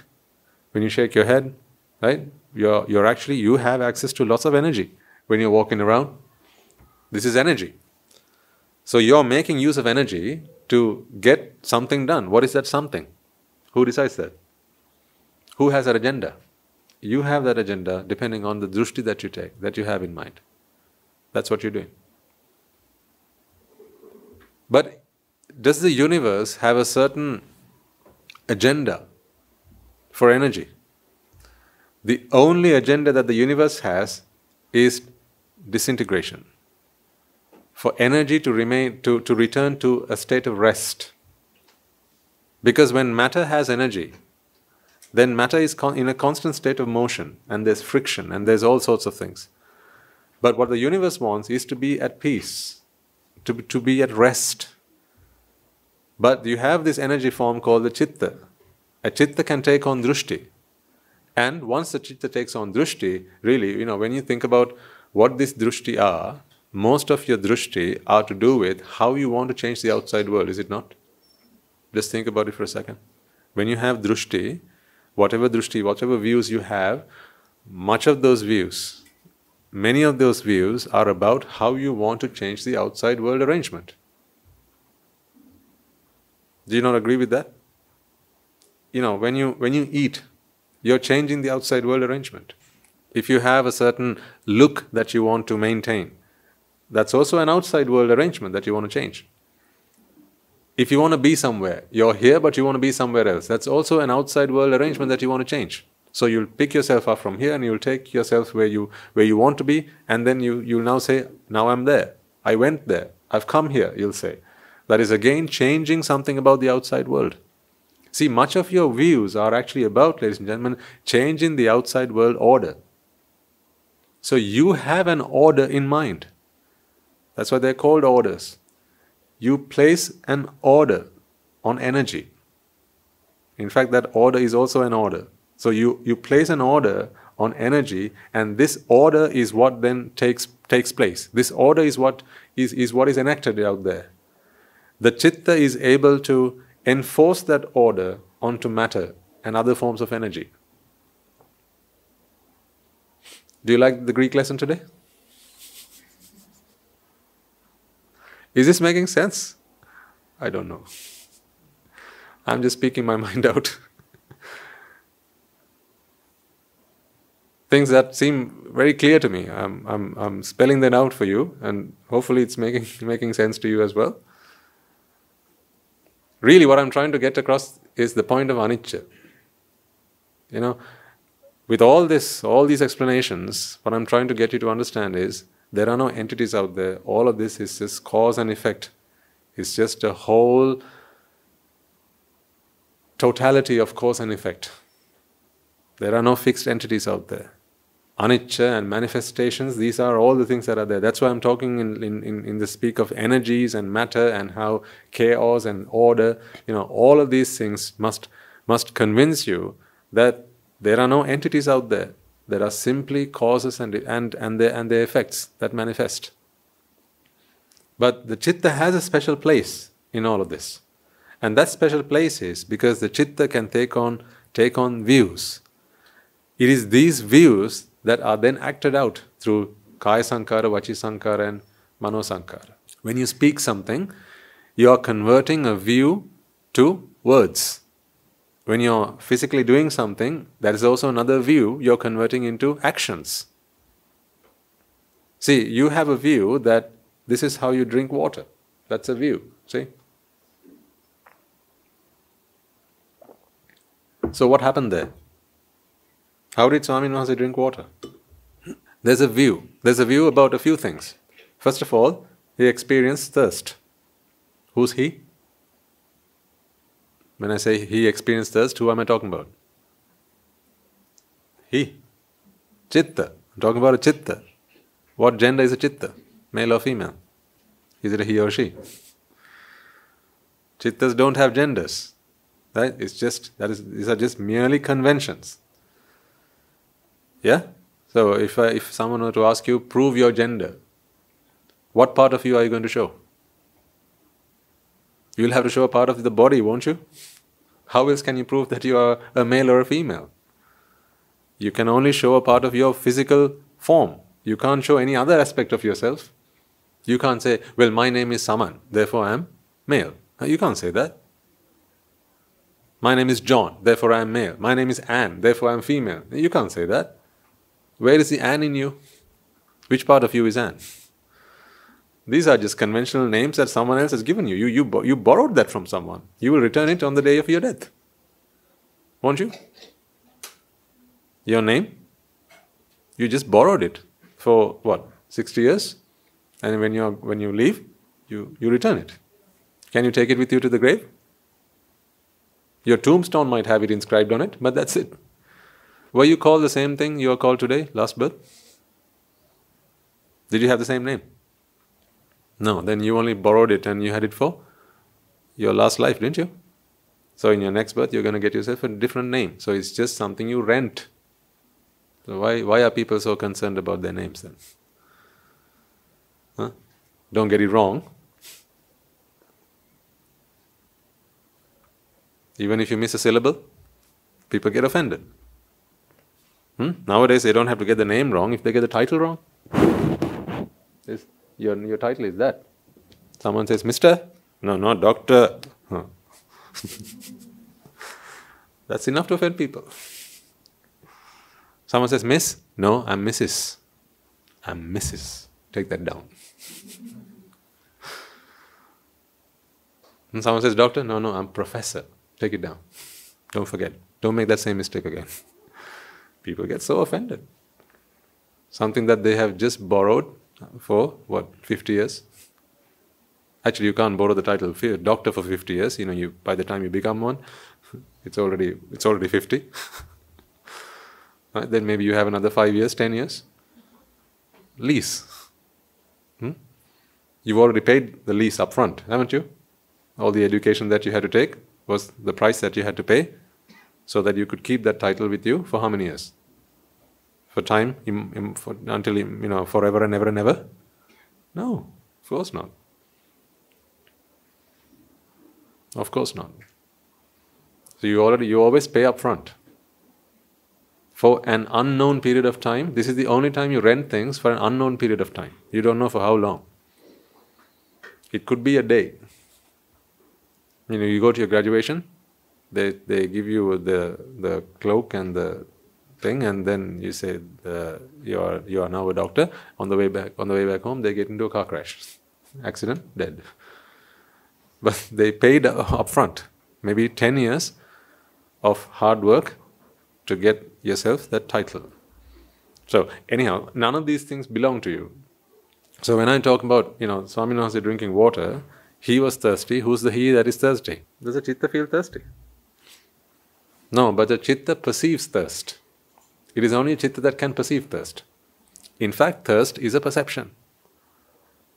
when you shake your head, right? You have access to lots of energy. When you're walking around, this is energy. So you're making use of energy to get something done. What is that something? Who decides that? Who has that agenda? You have that agenda depending on the drushti that you take, that you have in mind. That's what you're doing. But does the universe have a certain agenda for energy? The only agenda that the universe has is disintegration. For energy to return to a state of rest. Because when matter has energy, then matter is in a constant state of motion, and there's friction, and there's all sorts of things. But what the universe wants is to be at peace, to be at rest. But you have this energy form called the chitta. A chitta can take on drushti. And once the chitta takes on drushti, really, when you think about what these drushti are, most of your drushti are to do with how you want to change the outside world, is it not? Just think about it for a second. When you have drushti, whatever views you have, many of those views are about how you want to change the outside world arrangement. Do you not agree with that? When you eat, you're changing the outside world arrangement. If you have a certain look that you want to maintain, that's also an outside world arrangement that you want to change. If you want to be somewhere, you're here but you want to be somewhere else, that's also an outside world arrangement that you want to change. So you'll pick yourself up from here and you'll take yourself where you want to be, and then you'll now say, now I'm there, I went there, I've come here, you'll say. That is again changing something about the outside world. See, much of your views are actually about, ladies and gentlemen, changing the outside world order. So you have an order in mind. That's why they're called orders. You place an order on energy. In fact, that order is also an order. So you place an order on energy, and this order is what then takes place. This order is what is enacted out there. The chitta is able to enforce that order onto matter and other forms of energy. Do you like the Greek lesson today? Is this making sense? I don't know. I'm just speaking my mind out. Things that seem very clear to me. I'm spelling them out for you, and hopefully it's making sense to you as well. Really, what I'm trying to get across is the point of anicca. With all these explanations, what I'm trying to get you to understand is there are no entities out there. All of this is just cause and effect. It's just a whole totality of cause and effect. There are no fixed entities out there. Anicca and manifestations, these are all the things that are there. That's why I'm talking in the speak of energies and matter and how chaos and order, all of these things must convince you that there are no entities out there. There are simply causes and their effects that manifest. But the chitta has a special place in all of this. And that special place is because the chitta can take on views. It is these views that are then acted out through kaya sankara, vachi sankara and mano sankara. When you speak something, you are converting a view to words. When you're physically doing something, that is also another view you're converting into actions. See, you have a view that this is how you drink water. That's a view, see? So what happened there? How did Swami Maharaj drink water? There's a view. There's a view about a few things. First of all, he experienced thirst. Who's he? When I say he experienced thirst, who am I talking about? He. Chitta. I'm talking about a chitta. What gender is a chitta? Male or female? Is it a he or she? Chittas don't have genders. Right? These are just merely conventions. Yeah? So if someone were to ask you, prove your gender, what part of you are you going to show? You'll have to show a part of the body, won't you? How else can you prove that you are a male or a female? You can only show a part of your physical form. You can't show any other aspect of yourself. You can't say, well, my name is Saman, therefore I am male. You can't say that. My name is John, therefore I am male. My name is Anne, therefore I am female. You can't say that. Where is the Anne in you? Which part of you is Anne? These are just conventional names that someone else has given you. You borrowed that from someone. You will return it on the day of your death. Won't you? Your name? You just borrowed it for what? 60 years? And when you leave, you return it. Can you take it with you to the grave? Your tombstone might have it inscribed on it, but that's it. Were you called the same thing you are called today, last birth? Did you have the same name? No, then you only borrowed it and you had it for your last life, didn't you? So in your next birth, you're going to get yourself a different name. So it's just something you rent. So why are people so concerned about their names then? Huh? Don't get it wrong. Even if you miss a syllable, people get offended. Nowadays, they don't have to get the name wrong if they get the title wrong. Your title is that. Someone says, Mr. No, not Doctor. Huh. That's enough to offend people. Someone says, Miss. No, I'm Mrs. I'm Mrs. Take that down. And someone says, Doctor. No, I'm Professor. Take it down. Don't forget. Don't make that same mistake again. People get so offended. Something that they have just borrowed for, 50 years? Actually, you can't borrow the title doctor for 50 years. By the time you become one, it's already 50. Right? Then maybe you have another 5 years, 10 years. Lease. You've already paid the lease up front, haven't you? All the education that you had to take was the price that you had to pay so that you could keep that title with you for how many years? For time? Until, forever and ever and ever? No, of course not. Of course not. So you always pay up front. For an unknown period of time, this is the only time you rent things for an unknown period of time. You don't know for how long. It could be a day. You go to your graduation, they give you the cloak and the thing, and then you say you are now a doctor. On the way back home, they get into a car crash, accident, dead. But they paid up front, maybe 10 years of hard work to get yourself that title. So anyhow, none of these things belong to you. So when I talk about Swaminatha drinking water, he was thirsty. Who's the he that is thirsty? Does a chitta feel thirsty? No, but a chitta perceives thirst. It is only a chitta that can perceive thirst. In fact, thirst is a perception.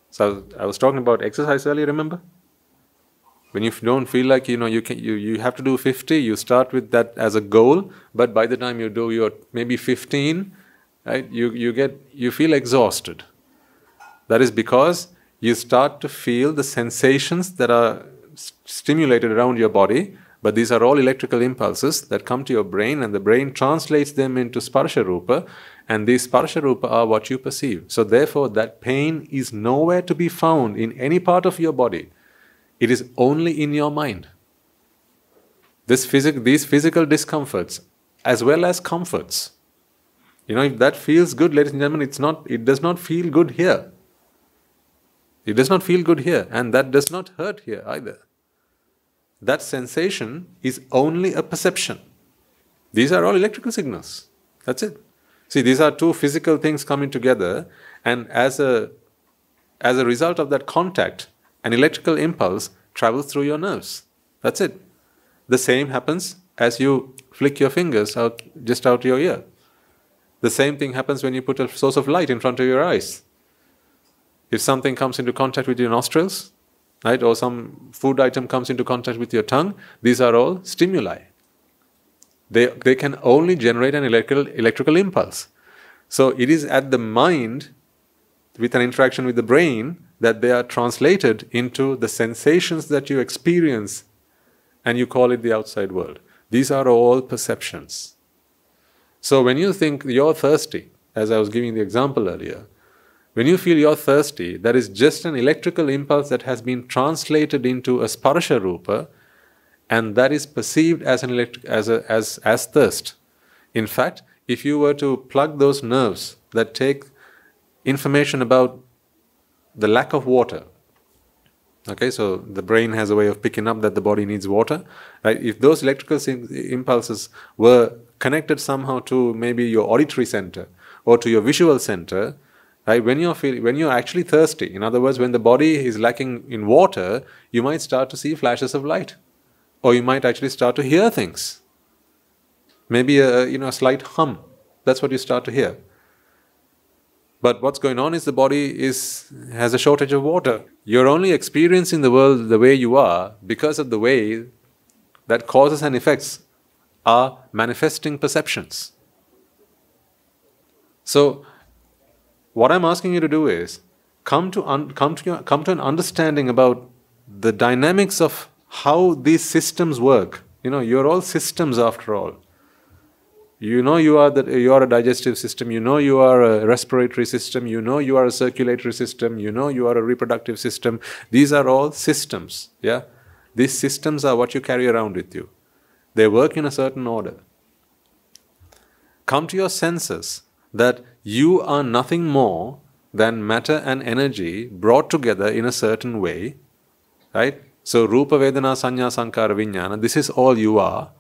So I was talking about exercise earlier, remember? When you don't feel like you have to do 50, you start with that as a goal, but by the time you do your maybe 15, right, you feel exhausted. That is because you start to feel the sensations that are stimulated around your body, but these are all electrical impulses that come to your brain, and the brain translates them into sparsha rupa, and these sparsha rupa are what you perceive. So therefore, that pain is nowhere to be found in any part of your body. It is only in your mind. These physical discomforts, as well as comforts. If that feels good, ladies and gentlemen, it does not feel good here. It does not feel good here, and that does not hurt here either. That sensation is only a perception. These are all electrical signals. That's it. See, these are two physical things coming together, and as a result of that contact, an electrical impulse travels through your nerves. That's it. The same happens as you flick your fingers out just out your ear. The same thing happens when you put a source of light in front of your eyes. If something comes into contact with your nostrils, right, or some food item comes into contact with your tongue, these are all stimuli. They can only generate an electrical impulse. So it is at the mind, with an interaction with the brain, that they are translated into the sensations that you experience, and you call it the outside world. These are all perceptions. So when you think you're thirsty, as I was giving the example earlier, when you feel you're thirsty, that is just an electrical impulse that has been translated into a sparsha rupa, and that is perceived as as thirst. In fact, if you were to plug those nerves that take information about the lack of water, okay, so the brain has a way of picking up that the body needs water, right? If those electrical impulses were connected somehow to maybe your auditory center or to your visual center, right? When you're actually thirsty, in other words, when the body is lacking in water, you might start to see flashes of light, or you might actually start to hear things. Maybe a slight hum. That's what you start to hear. But what's going on is the body has a shortage of water. You're only experiencing the world the way you are because of the way that causes and effects are manifesting perceptions. So, what I'm asking you to do is come to an understanding about the dynamics of how these systems work. You're all systems after all. You know you are a digestive system, you know you are a respiratory system, you know you are a circulatory system, you know you are a reproductive system. These are all systems, yeah? These systems are what you carry around with you. They work in a certain order. Come to your senses that you are nothing more than matter and energy brought together in a certain way, right? So, Rupa, Vedana, Sanya, Sankara, Vijnana, this is all you are.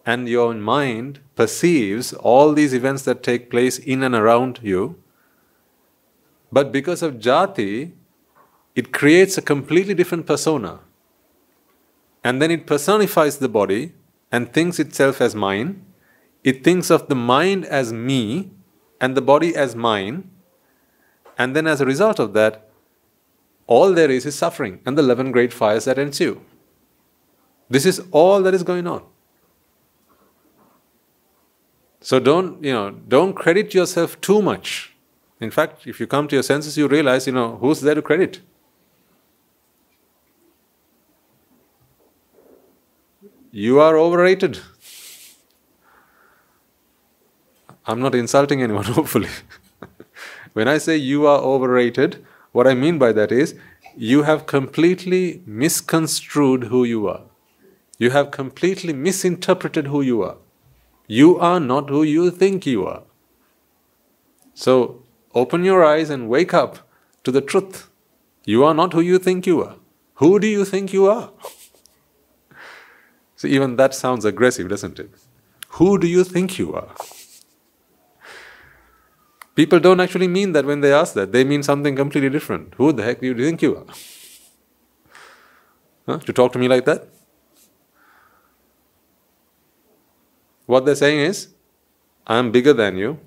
And your mind perceives all these events that take place in and around you. But because of jati, it creates a completely different persona. And then it personifies the body and thinks itself as mine. It thinks of the mind as me and the body as mine. And then as a result of that, all there is suffering and the 11 great fires that ensue. This is all that is going on. So don't credit yourself too much. In fact, if you come to your senses, you realize, who's there to credit? You are overrated. I'm not insulting anyone, hopefully. When I say you are overrated, what I mean by that is, you have completely misconstrued who you are. You have completely misinterpreted who you are. You are not who you think you are. So, open your eyes and wake up to the truth. You are not who you think you are. Who do you think you are? So even that sounds aggressive, doesn't it? Who do you think you are? People don't actually mean that when they ask that. They mean something completely different. Who the heck do you think you are? Huh? To talk to me like that? What they're saying is, I'm bigger than you,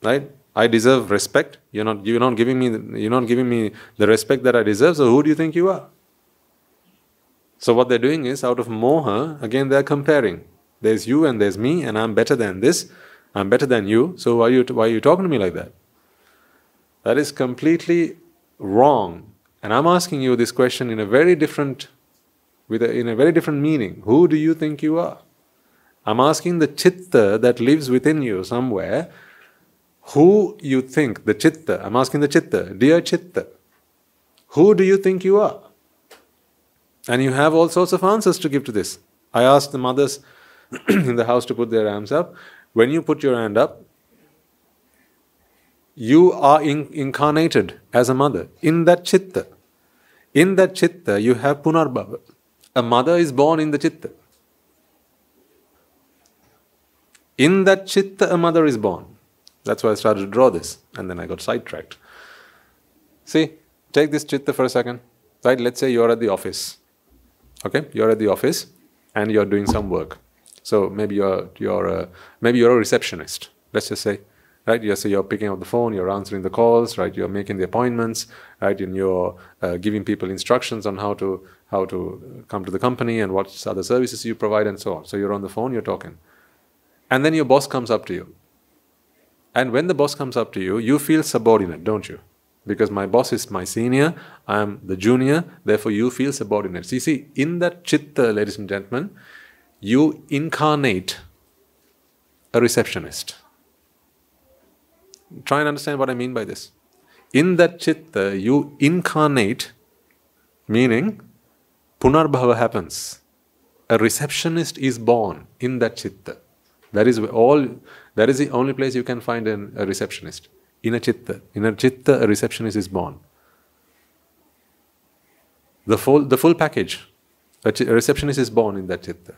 right? I deserve respect. You're not giving me the respect that I deserve. So who do you think you are? So what they're doing is, out of moha, again they're comparing. There's you and there's me, and I'm better than this. I'm better than you. So why are you talking to me like that? That is completely wrong. And I'm asking you this question in a very different meaning. Who do you think you are? I'm asking the chitta that lives within you somewhere, who you think, the chitta, I'm asking the chitta, dear chitta, who do you think you are? And you have all sorts of answers to give to this. I asked the mothers in the house to put their hands up. When you put your hand up, you are incarnated as a mother in that chitta. In that chitta, you have punarbhava. A mother is born in the chitta. In that chitta, a mother is born. That's why I started to draw this, and then I got sidetracked. See, take this chitta for a second. Right? Let's say you're at the office. Okay, you're at the office, and you're doing some work. So maybe you're a receptionist. Let's just say, right? So you're picking up the phone, you're answering the calls, right? You're making the appointments, right? And you're giving people instructions on how to come to the company and what other services you provide and so on. So you're on the phone, you're talking, and then your boss comes up to you. And when the boss comes up to you, you feel subordinate, don't you? Because my boss is my senior, I am the junior, therefore you feel subordinate. So you see, in that chitta, ladies and gentlemen, you incarnate a receptionist. Try and understand what I mean by this. In that chitta, you incarnate, meaning punarbhava happens. A receptionist is born in that chitta. That is the only place you can find a receptionist. In a chitta. In a chitta, a receptionist is born. The full package. A receptionist is born in that chitta.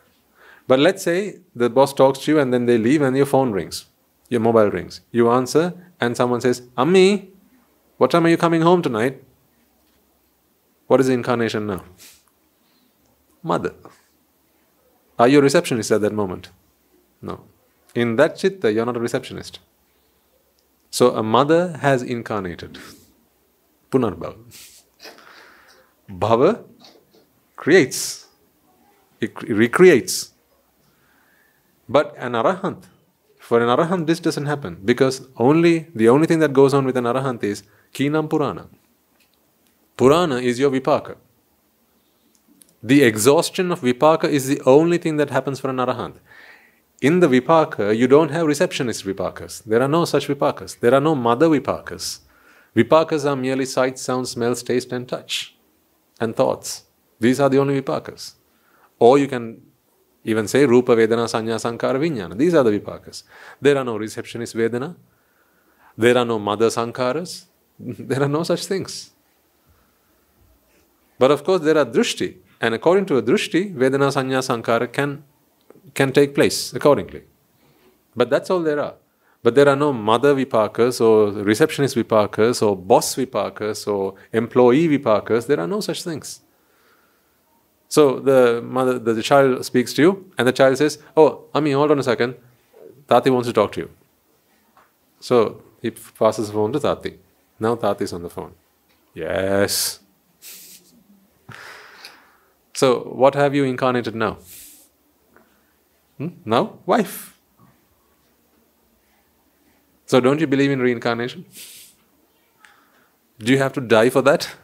But let's say the boss talks to you and then they leave and your phone rings. Your mobile rings. You answer and someone says, Ammi, what time are you coming home tonight? What is the incarnation now? Mother. Are you a receptionist at that moment? No. In that chitta, you're not a receptionist. So a mother has incarnated. Punarbhava. Bhava creates. It recreates. But an arahant, for an arahant this doesn't happen, because the only thing that goes on with an arahant is Kinam Purana. Purana is your vipaka. The exhaustion of vipaka is the only thing that happens for an arahant. In the vipaka, you don't have receptionist vipakas. There are no such vipakas. There are no mother vipakas. Vipakas are merely sight, sound, smells, taste and touch and thoughts. These are the only vipakas. Or you can even say Rupa, Vedana, Sanya, Sankara, Vijnana. These are the vipakas. There are no receptionist Vedana. There are no mother Sankaras. There are no such things. But of course there are Drushti. And according to a Drushti, Vedana, Sanya, Sankara can take place accordingly. But that's all there are. But there are no mother vipakas or receptionist vipakas or boss vipakas or employee vipakas. There are no such things. So the child speaks to you and the child says, oh, Ami, hold on a second. Tati wants to talk to you. So he passes the phone to Tati. Now Tati is on the phone. Yes. So what have you incarnated now? Now, wife. So don't you believe in reincarnation? Do you have to die for that?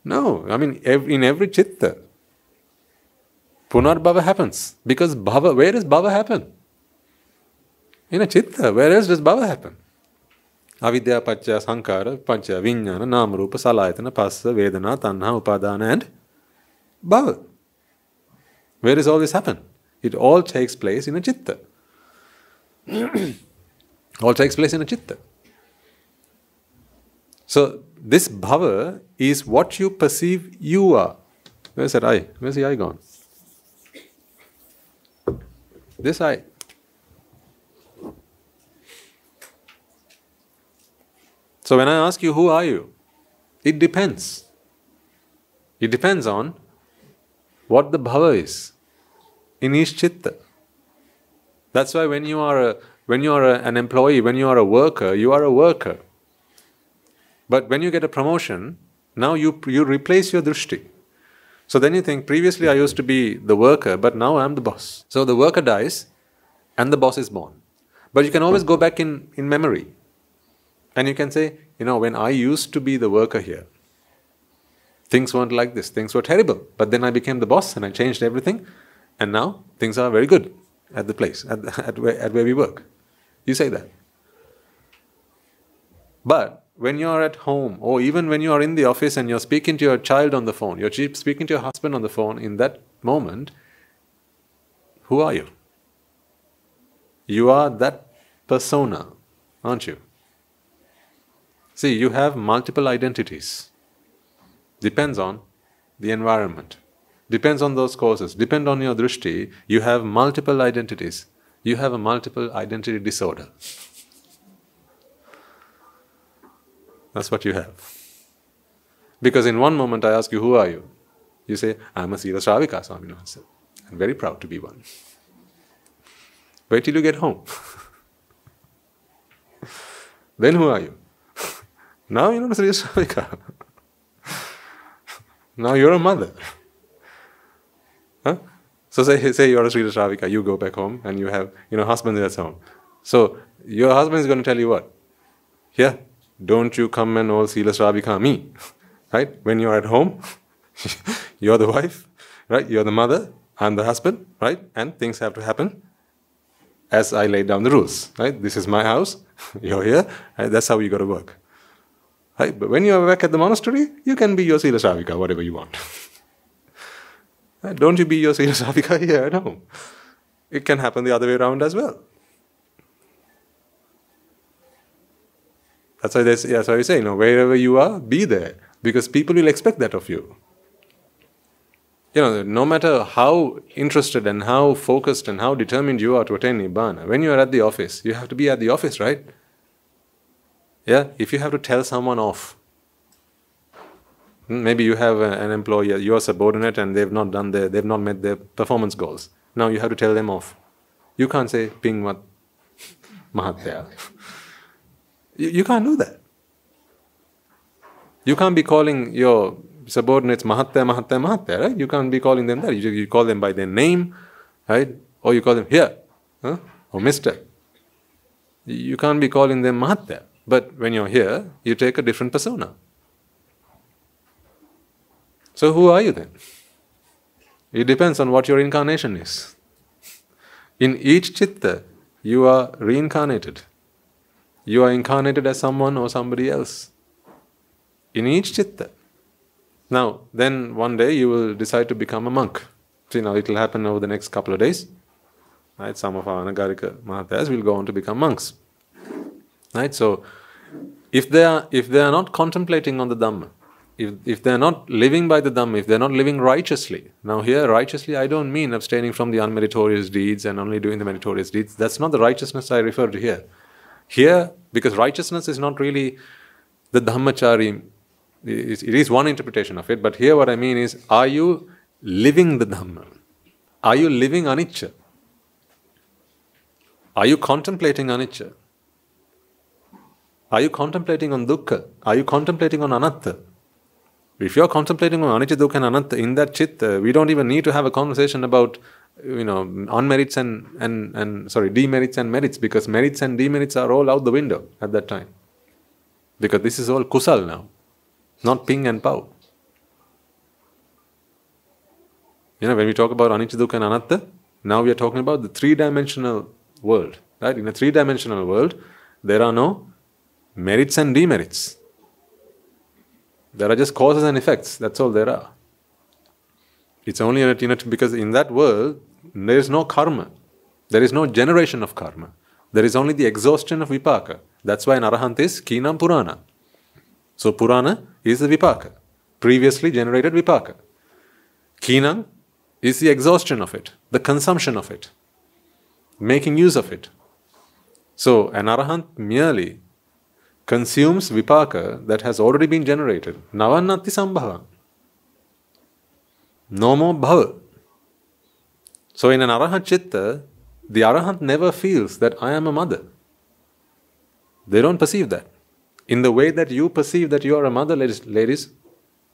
No. I mean, in every chitta, punarbhava happens. Because bhava, where does bhava happen? In a chitta. Where else does bhava happen? Avidya, paccaya, sankara, paccaya, vijnana, nama, rupa, salayatana, passa, vedana, tanha, upadana and bhava. Where does all this happen? It all takes place in a chitta. All takes place in a chitta. So this bhava is what you perceive you are. Where's that eye? Where's the eye gone? This eye. So when I ask you, who are you? It depends. It depends on what the bhava is in each chitta. That's why when you are an employee, when you are a worker, you are a worker. But when you get a promotion, now you replace your drushti. So then you think, previously I used to be the worker, but now I am the boss. So the worker dies and the boss is born. But you can always go back in memory. And you can say, when I used to be the worker here, things weren't like this, things were terrible. But then I became the boss and I changed everything. And now things are very good at the place, at where we work. You say that. But when you are at home, or even when you are in the office and you're speaking to your child on the phone, you're speaking to your husband on the phone, in that moment, who are you? You are that persona, aren't you? See, you have multiple identities. Depends on the environment. Depends on those causes. Depend on your drushti. You have multiple identities. You have a multiple identity disorder. That's what you have. Because in one moment I ask you, who are you? You say, I'm a Sila Shravika, Swami Wahanse. I'm very proud to be one. Wait till you get home. Then who are you? Now you're not a Sila Shravika. Now you're a mother. Huh? So say you're a Sila Shravika, you go back home and you have, husband that's home. So your husband is going to tell you what? Here, don't you come and all Sila Shravika me. Right? When you're at home, you're the wife, right? You're the mother, I'm the husband, right? And things have to happen as I laid down the rules, right? This is my house, you're here, right? That's how you got to work. Right? But when you're back at the monastery, you can be your Sila Shravika, whatever you want. Right? Don't you be your Sila Shravika here at home. It can happen the other way around as well. That's why we say, wherever you are, be there. Because people will expect that of you. No matter how interested and how focused and how determined you are to attain Nibbana, when you are at the office, you have to be at the office, right? Yeah, if you have to tell someone off, maybe you have an employee, you're subordinate and they've not met their performance goals. Now you have to tell them off. You can't say, ping mat mahatya. You can't do that. You can't be calling your subordinates mahatya, mahatya, mahatya, right? You can't be calling them that. You call them by their name, right? Or you call them here, huh? Or mister. You can't be calling them mahatya. But when you're here, you take a different persona. So who are you then? It depends on what your incarnation is. In each chitta, you are reincarnated. You are incarnated as someone or somebody else. In each chitta. Now, then one day you will decide to become a monk. See, now it will happen over the next couple of days. Right? Some of our Anagarika Mahathas will go on to become monks. Right? So, if they are not contemplating on the Dhamma, if they are not living by the Dhamma, if they are not living righteously, now here righteously I don't mean abstaining from the unmeritorious deeds and only doing the meritorious deeds. That's not the righteousness I refer to here. Here, because righteousness is not really the Dhammachari, it is one interpretation of it, but here what I mean is, are you living the Dhamma? Are you living anicca? Are you contemplating anicca? Are you contemplating on dukkha? Are you contemplating on anatta? If you're contemplating on anicca, dukkha and anatta in that chitta, we don't even need to have a conversation about unmerits demerits and merits, because merits and demerits are all out the window at that time. Because this is all kusal now, not ping and pow. When we talk about anicca, dukkha and anatta, now we are talking about the three-dimensional world. Right? In a three-dimensional world, there are no merits and demerits. There are just causes and effects, that's all there are. It's only because in that world, there is no karma. There is no generation of karma. There is only the exhaustion of vipaka. That's why an arahant is kinam purana. So purana is the vipaka, previously generated vipaka. Kinam is the exhaustion of it, the consumption of it, making use of it. So an arahant merely consumes vipaka that has already been generated. Navannati sambhava. No more bhava. So in an arahant chitta, the arahant never feels that I am a mother. They don't perceive that. In the way that you perceive that you are a mother, ladies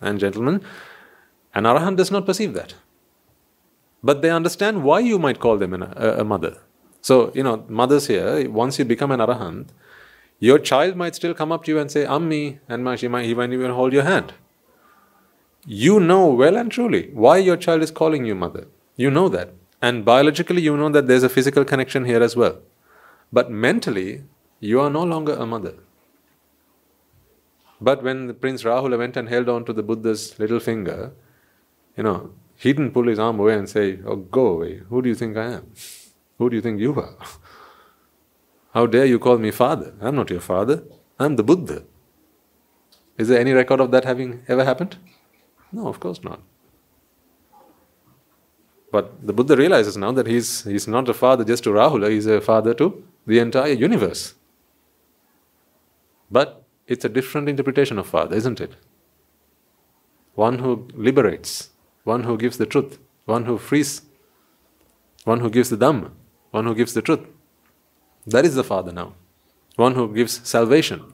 and gentlemen, an arahant does not perceive that. But they understand why you might call them a mother. So, mothers here, once you become an arahant, your child might still come up to you and say, Ammi, and he might even hold your hand. You know well and truly why your child is calling you mother. You know that. And biologically, you know that there's a physical connection here as well. But mentally, you are no longer a mother. But when the Prince Rahula went and held on to the Buddha's little finger, he didn't pull his arm away and say, oh, go away. Who do you think I am? Who do you think you are? How dare you call me father? I'm not your father. I'm the Buddha. Is there any record of that having ever happened? No, of course not. But the Buddha realizes now that he's not a father just to Rahula, he's a father to the entire universe. But it's a different interpretation of father, isn't it? One who liberates, one who gives the truth, one who frees, one who gives the Dhamma, one who gives the truth. That is the father now. One who gives salvation.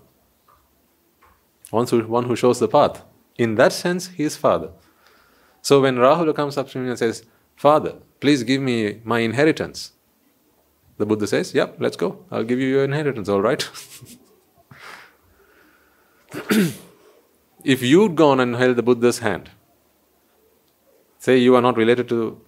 One who shows the path. In that sense, he is father. So when Rahula comes up to me and says, Father, please give me my inheritance. The Buddha says, yep, let's go. I'll give you your inheritance, all right? If you'd gone and held the Buddha's hand, say you are not related to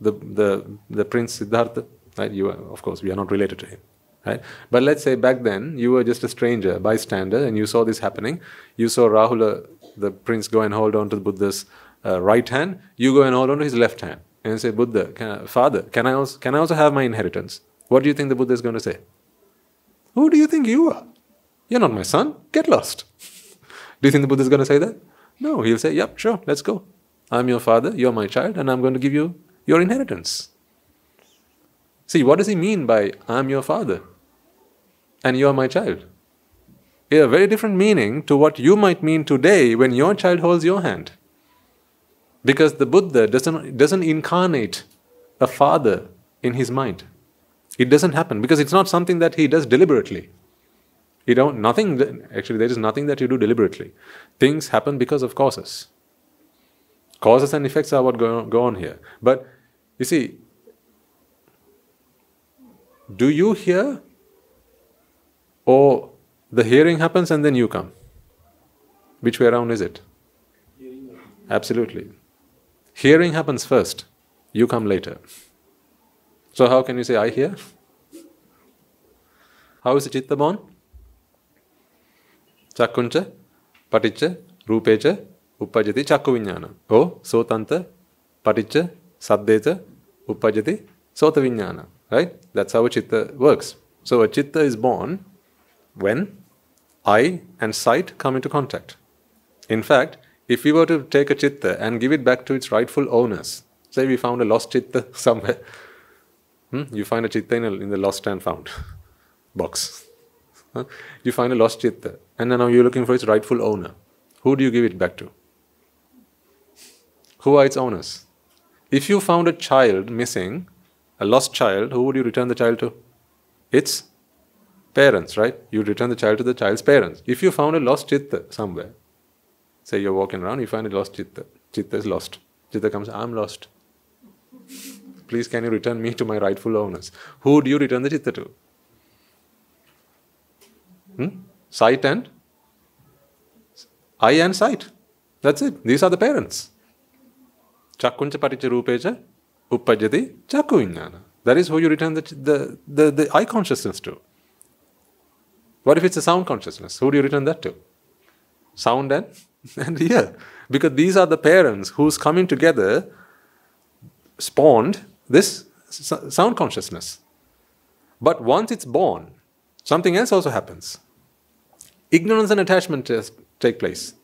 the Prince Siddhartha, right? You are, of course, we are not related to him, right? But let's say back then you were just a stranger, a bystander, and you saw this happening. You saw Rahula, the prince, go and hold on to the Buddha's right hand. You go and hold on to his left hand and say, Buddha, Father, can I also have my inheritance? What do you think the Buddha is going to say? Who do you think you are? You're not my son. Get lost. Do you think the Buddha is going to say that? No, he'll say, yep, sure, let's go. I'm your father, you're my child, and I'm going to give you your inheritance. See, what does he mean by, I'm your father and you're my child? A very different meaning to what you might mean today when your child holds your hand. Because the Buddha doesn't incarnate a father in his mind. It doesn't happen because it's not something that he does deliberately. Actually, there is nothing that you do deliberately. Things happen because of causes. Causes and effects are what go on here. But you see, do you hear, or the hearing happens and then you come? Which way around is it? Absolutely. Hearing happens first, you come later. So how can you say, I hear? How is the chitta born? Chakkuncha, paticca, rupecha, uppajati, chakku viññāna. Oh, sotanta, paticca, saddecha, uppajati, sota viññāna. Right? That's how a chitta works. So a chitta is born when eye and sight come into contact. In fact, if we were to take a chitta and give it back to its rightful owners, say we found a lost chitta somewhere, you find a chitta in the lost and found box. You find a lost chitta, and now you're looking for its rightful owner. Who do you give it back to? Who are its owners? If you found a child missing, a lost child, who would you return the child to? Its parents, right? You return the child to the child's parents. If you found a lost chitta somewhere, say you're walking around, you find a lost chitta. Chitta is lost. Chitta comes, I'm lost. Please, can you return me to my rightful owners? Who do you return the chitta to? Sight and eye and sight. That's it. These are the parents. Chakkuncha paticca rupecha uppajjati chakku viññāna. That is who you return the eye consciousness to. What if it's a sound consciousness? Who do you return that to? Sound and ear. Because these are the parents whose coming together spawned this sound consciousness. But once it's born, something else also happens. Ignorance and attachment take place.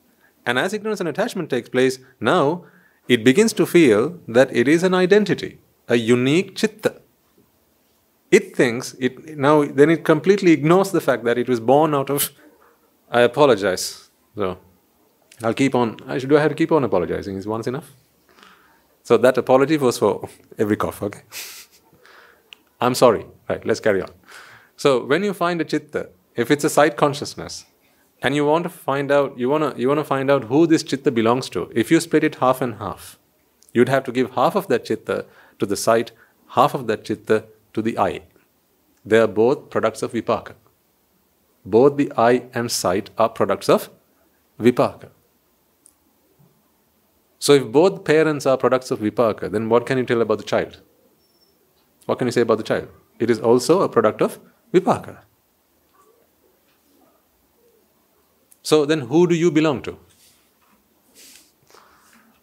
And as ignorance and attachment takes place, now it begins to feel that it is an identity, a unique chitta. It thinks, then it completely ignores the fact that it was born out of, I apologize. So, I'll keep on, do I have to keep on apologizing? Is once enough? So that apology was for every cough, okay? I'm sorry. Right, let's carry on. So when you find a chitta, if it's a sight consciousness, and you want to find out, you want to find out who this chitta belongs to, if you split it half and half, you'd have to give half of that chitta to the sight, half of that chitta to the eye. They are both products of vipaka. Both the eye and sight are products of vipaka. So if both parents are products of vipaka, then what can you tell about the child? What can you say about the child? It is also a product of vipaka. So then who do you belong to?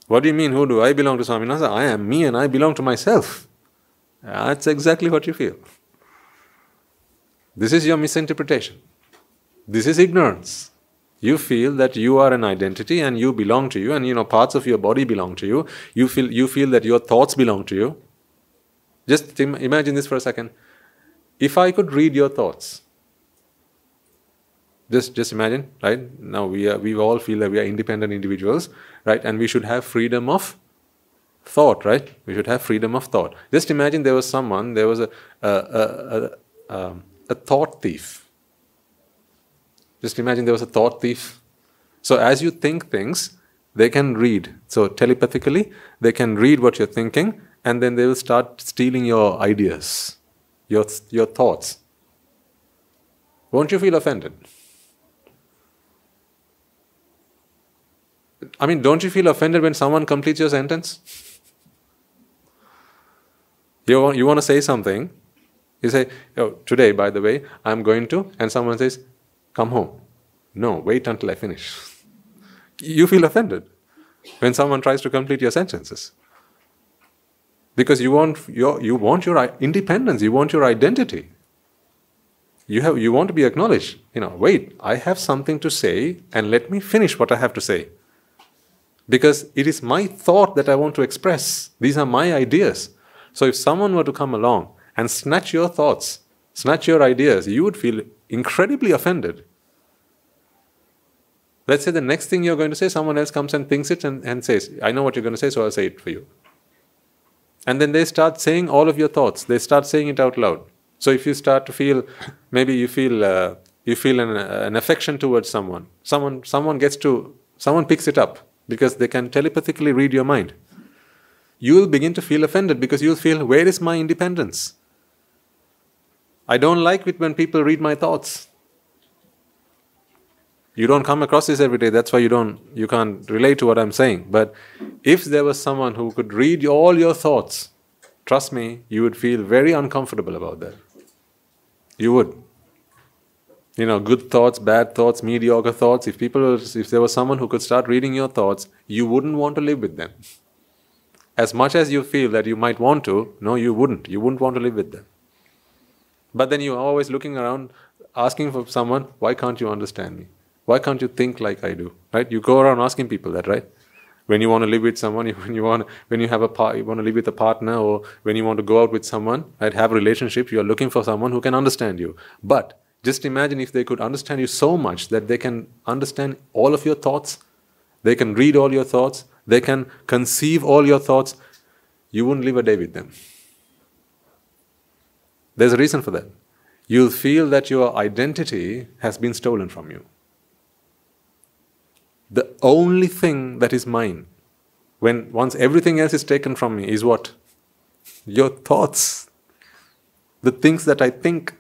What do you mean, who do I belong to, Swaminatha? I am me and I belong to myself. That's exactly what you feel. This is your misinterpretation. This is ignorance. You feel that you are an identity and you belong to you, and parts of your body belong to you. You feel that your thoughts belong to you. Just imagine this for a second. If I could read your thoughts, just imagine, right? Now we all feel that we are independent individuals, right? And we should have freedom of thought, right? We should have freedom of thought. Just imagine there was a thought thief. Just imagine there was a thought thief. So as you think things, they can read. So telepathically, they can read what you're thinking, and then they will start stealing your ideas, your thoughts. Won't you feel offended? I mean, don't you feel offended when someone completes your sentence? You want to say something. You say, "Oh, today, by the way, I'm going to," and someone says, "Come home." No, wait until I finish. You feel offended when someone tries to complete your sentences. Because you want your independence, you want your identity. You want to be acknowledged. Wait, I have something to say, and let me finish what I have to say. Because it is my thought that I want to express. These are my ideas. So if someone were to come along and snatch your thoughts, snatch your ideas, you would feel incredibly offended. Let's say the next thing you're going to say, someone else comes and thinks it and says, "I know what you're going to say, so I'll say it for you." And then they start saying all of your thoughts. They start saying it out loud. So if you start to feel, maybe you feel an affection towards someone. Someone picks it up because they can telepathically read your mind. You will begin to feel offended because you'll feel, where is my independence? I don't like it when people read my thoughts. You don't come across this every day, that's why you can't relate to what I'm saying. But if there was someone who could read all your thoughts, trust me, you would feel very uncomfortable about that. You would. Good thoughts, bad thoughts, mediocre thoughts. If there was someone who could start reading your thoughts, you wouldn't want to live with them. As much as you feel that you might want to, no, you wouldn't. You wouldn't want to live with them. But then you're always looking around, asking for someone, "Why can't you understand me? Why can't you think like I do?" Right? You go around asking people that, right? When you want to live with someone, when you want to live with a partner, or when you want to go out with someone, right? Have a relationship, you're looking for someone who can understand you. But just imagine if they could understand you so much that they can understand all of your thoughts, they can read all your thoughts, they can conceive all your thoughts. You wouldn't live a day with them. There's a reason for that. You'll feel that your identity has been stolen from you. The only thing that is mine, once everything else is taken from me, is what? Your thoughts. The things that I think.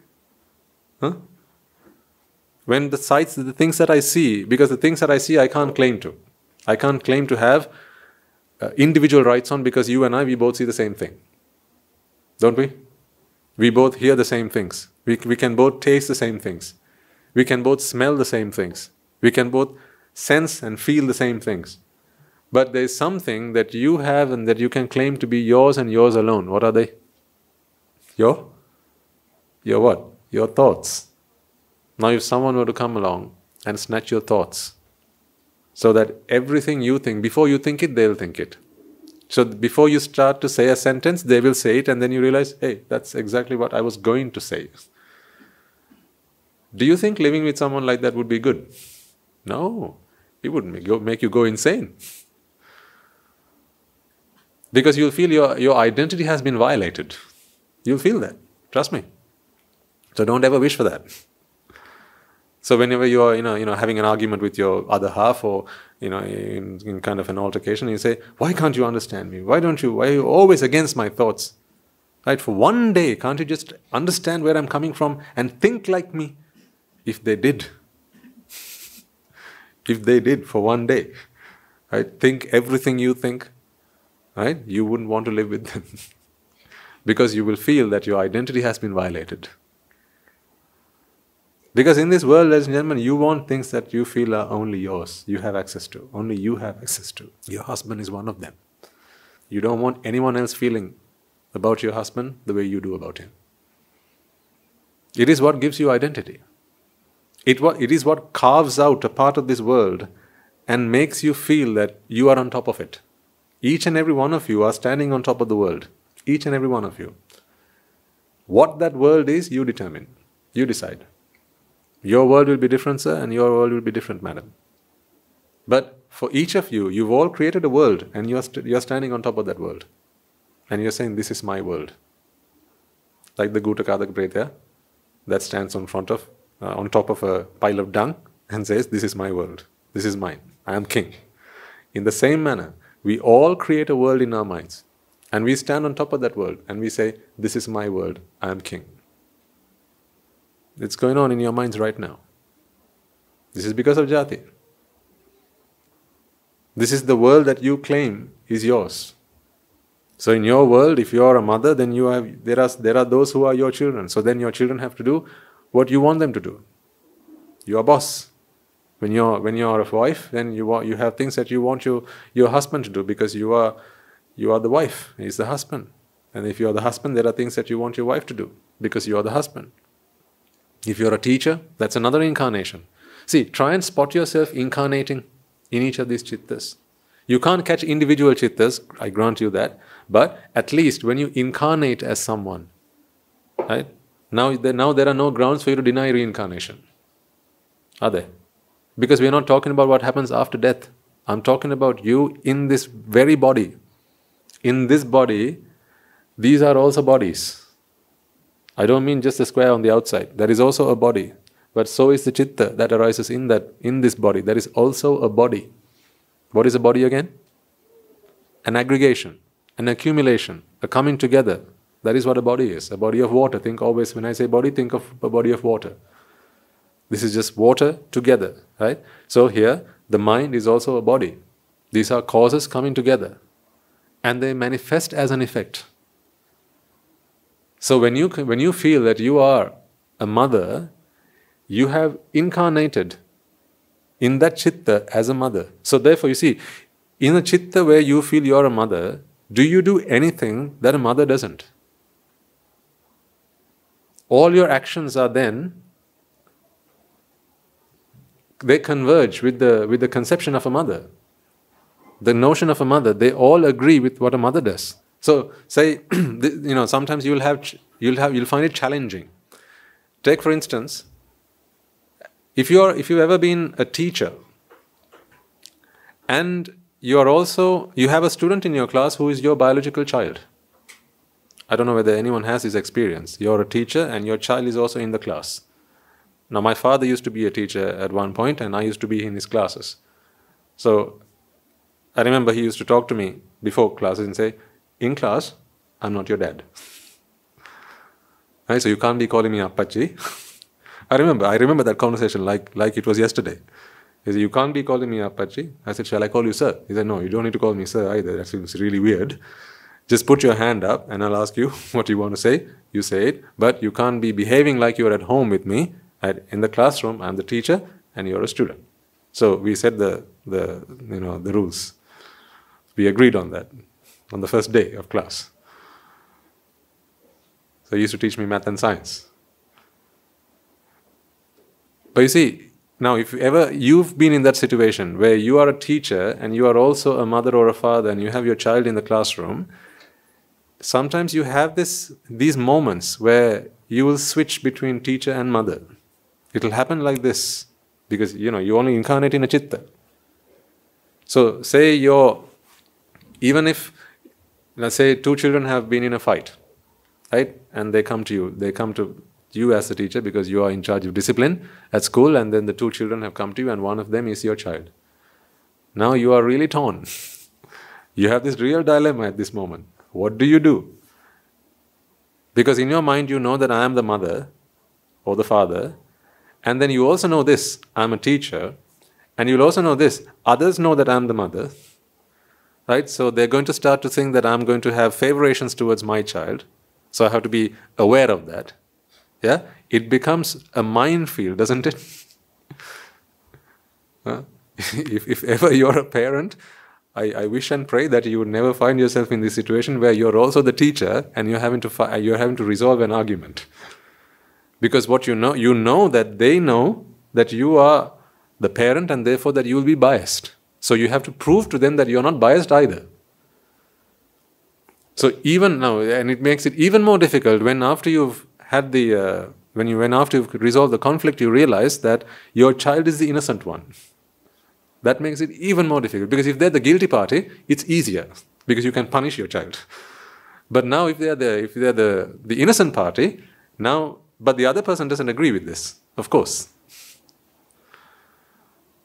When the things that I see, because the things that I see I can't claim to. I can't claim to have individual rights on, because you and I, we both see the same thing. Don't we? We both hear the same things. We can both taste the same things. We can both smell the same things. We can both sense and feel the same things. But there is something that you have and that you can claim to be yours and yours alone. What are they? Your what? Your thoughts. Now if someone were to come along and snatch your thoughts, so that everything you think, before you think it, they'll think it. So before you start to say a sentence, they will say it, and then you realize, hey, that's exactly what I was going to say. Do you think living with someone like that would be good? No, it would make you go insane. Because you'll feel your identity has been violated. You'll feel that. Trust me. So don't ever wish for that. So whenever you are, having an argument with your other half, or in kind of an altercation, you say, "Why can't you understand me? Why are you always against my thoughts? Right? For one day, can't you just understand where I'm coming from and think like me?" If they did for one day, right? Think everything you think, right? You wouldn't want to live with them. Because you will feel that your identity has been violated. Because in this world, ladies and gentlemen, you want things that you feel are only yours, you have access to, only you have access to. Your husband is one of them. You don't want anyone else feeling about your husband the way you do about him. It is what gives you identity. It is what carves out a part of this world and makes you feel that you are on top of it. Each and every one of you are standing on top of the world. Each and every one of you. What that world is, you determine. You decide. Your world will be different, sir, and your world will be different, madam. But for each of you, you've all created a world, and you're standing on top of that world. And you're saying, this is my world. Like the Gutakadak Bretya that stands on top of a pile of dung and says, this is my world. This is mine. I am king. In the same manner, we all create a world in our minds. And we stand on top of that world and we say, this is my world, I am king. It's going on in your minds right now. This is because of jati. This is the world that you claim is yours. So in your world, if you are a mother, then there are those who are your children. So then your children have to do what you want them to do. You are boss. When you're a wife, then you have things that you want your husband to do because you are the wife. He's the husband. And if you are the husband, there are things that you want your wife to do because you are the husband. If you're a teacher, that's another incarnation. See, try and spot yourself incarnating in each of these chittas. You can't catch individual chittas, I grant you that, but at least when you incarnate as someone, right? Now there are no grounds for you to deny reincarnation. Are there? Because we're not talking about what happens after death. I'm talking about you in this very body. In this body, these are also bodies. I don't mean just a square on the outside. There is also a body. But so is the chitta that arises in this body. There is also a body. What is a body again? An aggregation, an accumulation, a coming together. That is what a body is. A body of water. Think always, when I say body, think of a body of water. This is just water together, right? So here, the mind is also a body. These are causes coming together. And they manifest as an effect. So when you feel that you are a mother, you have incarnated in that chitta as a mother. So therefore, you see, in a chitta where you feel you're a mother, do you do anything that a mother doesn't? All your actions are then, they converge with the conception of a mother. The notion of a mother, they all agree with what a mother does. So say, sometimes you'll find it challenging. Take for instance, if you've ever been a teacher and you have a student in your class who is your biological child. I don't know whether anyone has this experience. You're a teacher and your child is also in the class. Now my father used to be a teacher at one point and I used to be in his classes. So I remember he used to talk to me before classes and say, in class, I'm not your dad. Right? So you can't be calling me Appachi. I remember that conversation like it was yesterday. He said, you can't be calling me Appachi. I said, shall I call you sir? He said, no, you don't need to call me sir either. That seems really weird. Just put your hand up and I'll ask you what you want to say. You say it, but you can't be behaving like you're at home with me. In the classroom, I'm the teacher and you're a student. So we set the rules. We agreed on that on the first day of class. So he used to teach me math and science. But you see, now if you've been in that situation where you are a teacher and you are also a mother or a father and you have your child in the classroom, sometimes you have these moments where you will switch between teacher and mother. It will happen like this because you only incarnate in a chitta. So say even if, let's say, two children have been in a fight, right? And they come to you as a teacher because you are in charge of discipline at school, and then the two children have come to you and one of them is your child. Now you are really torn. You have this real dilemma at this moment. What do you do? Because in your mind you know that I am the mother or the father, and then you also know this, I'm a teacher, and you'll also know this, others know that I'm the mother. Right? So they're going to start to think that I'm going to have favorations towards my child. So I have to be aware of that. Yeah? It becomes a minefield, doesn't it? If ever you're a parent, I wish and pray that you would never find yourself in this situation where you're also the teacher and you're having to resolve an argument. Because what you know that they know that you are the parent and therefore that you will be biased. So you have to prove to them that you are not biased either. So even now, and it makes it even more difficult when after you've had the, when after you've resolved the conflict, you realize that your child is the innocent one. That makes it even more difficult, because if they're the guilty party, it's easier because you can punish your child. But now if they're the innocent party, now, but the other person doesn't agree with this, of course.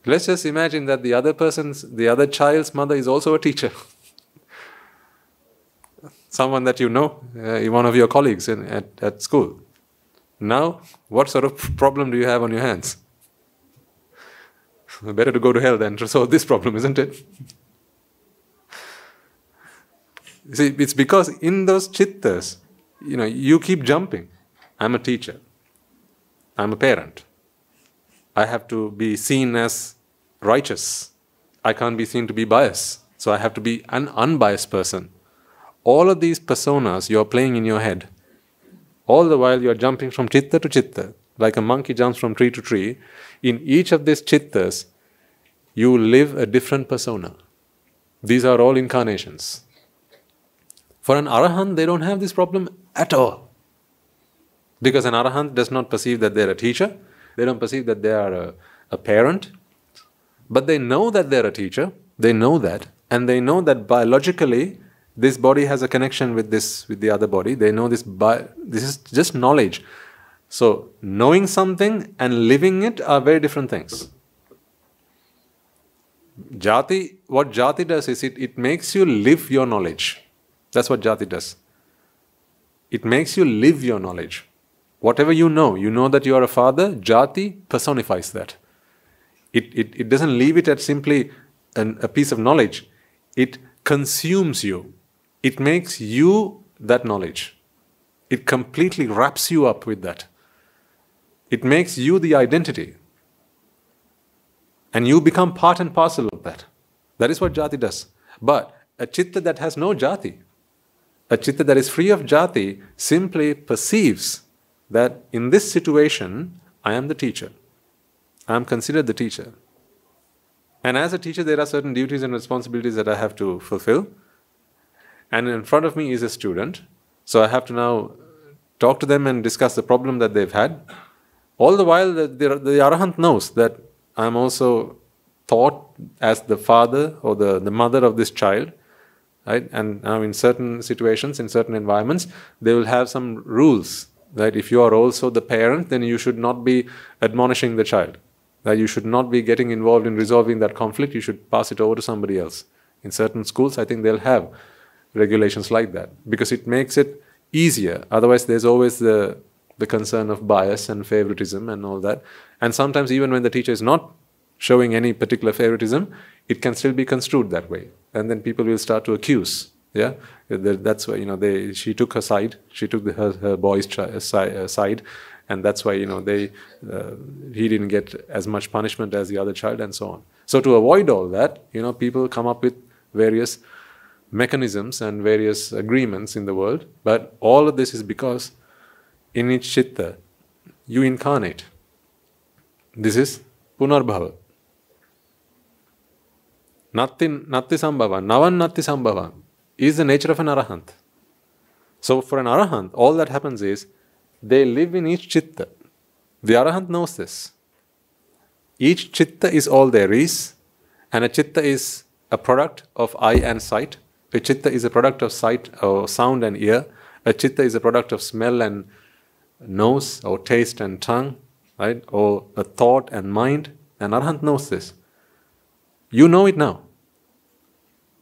Let's just imagine that the other child's mother is also a teacher. Someone that you know, one of your colleagues at school. Now, what sort of problem do you have on your hands? Better to go to hell than to solve this problem, isn't it? See, it's because in those chittas, you keep jumping. I'm a teacher. I'm a parent. I have to be seen as righteous. I can't be seen to be biased. So I have to be an unbiased person. All of these personas you're playing in your head. All the while you're jumping from chitta to chitta. Like a monkey jumps from tree to tree. In each of these chittas, you live a different persona. These are all incarnations. For an arahant, they don't have this problem at all. Because an arahant does not perceive that they're a teacher. They don't perceive that they are a parent. But they know that they're a teacher. They know that. And they know that biologically, this body has a connection with the other body. They know this is just knowledge. So, knowing something and living it are very different things. What jati does is it makes you live your knowledge. That's what jati does. It makes you live your knowledge. Whatever you know that you are a father, jati personifies that. It doesn't leave it at simply a piece of knowledge. It consumes you. It makes you that knowledge. It completely wraps you up with that. It makes you the identity. And you become part and parcel of that. That is what jati does. But a chitta that has no jati, a chitta that is free of jati, simply perceives that in this situation, I am the teacher. I am considered the teacher. And as a teacher, there are certain duties and responsibilities that I have to fulfill. And in front of me is a student. So I have to now talk to them and discuss the problem that they've had. All the while, the arahant knows that I'm also taught as the father or the mother of this child. Right? And now in certain situations, in certain environments, they will have some rules. Right? If you are also the parent, then you should not be admonishing the child. Right? You should not be getting involved in resolving that conflict. You should pass it over to somebody else. In certain schools, I think they'll have regulations like that, because it makes it easier. Otherwise, there's always the concern of bias and favoritism and all that. And sometimes even when the teacher is not showing any particular favoritism, it can still be construed that way. And then people will start to accuse. Yeah, that's why she took her side. She took her boy's side, and that's why he didn't get as much punishment as the other child, and so on. So to avoid all that, people come up with various mechanisms and various agreements in the world. But all of this is because in each chitta, you incarnate. This is punarbhava. Natti sambhava, navan natti sambhava is the nature of an arahant. So for an arahant, all that happens is they live in each chitta. The arahant knows this. Each chitta is all there is, and a chitta is a product of eye and sight. A chitta is a product of sight or sound and ear. A chitta is a product of smell and nose or taste and tongue, right? Or a thought and mind. An arahant knows this. You know it now.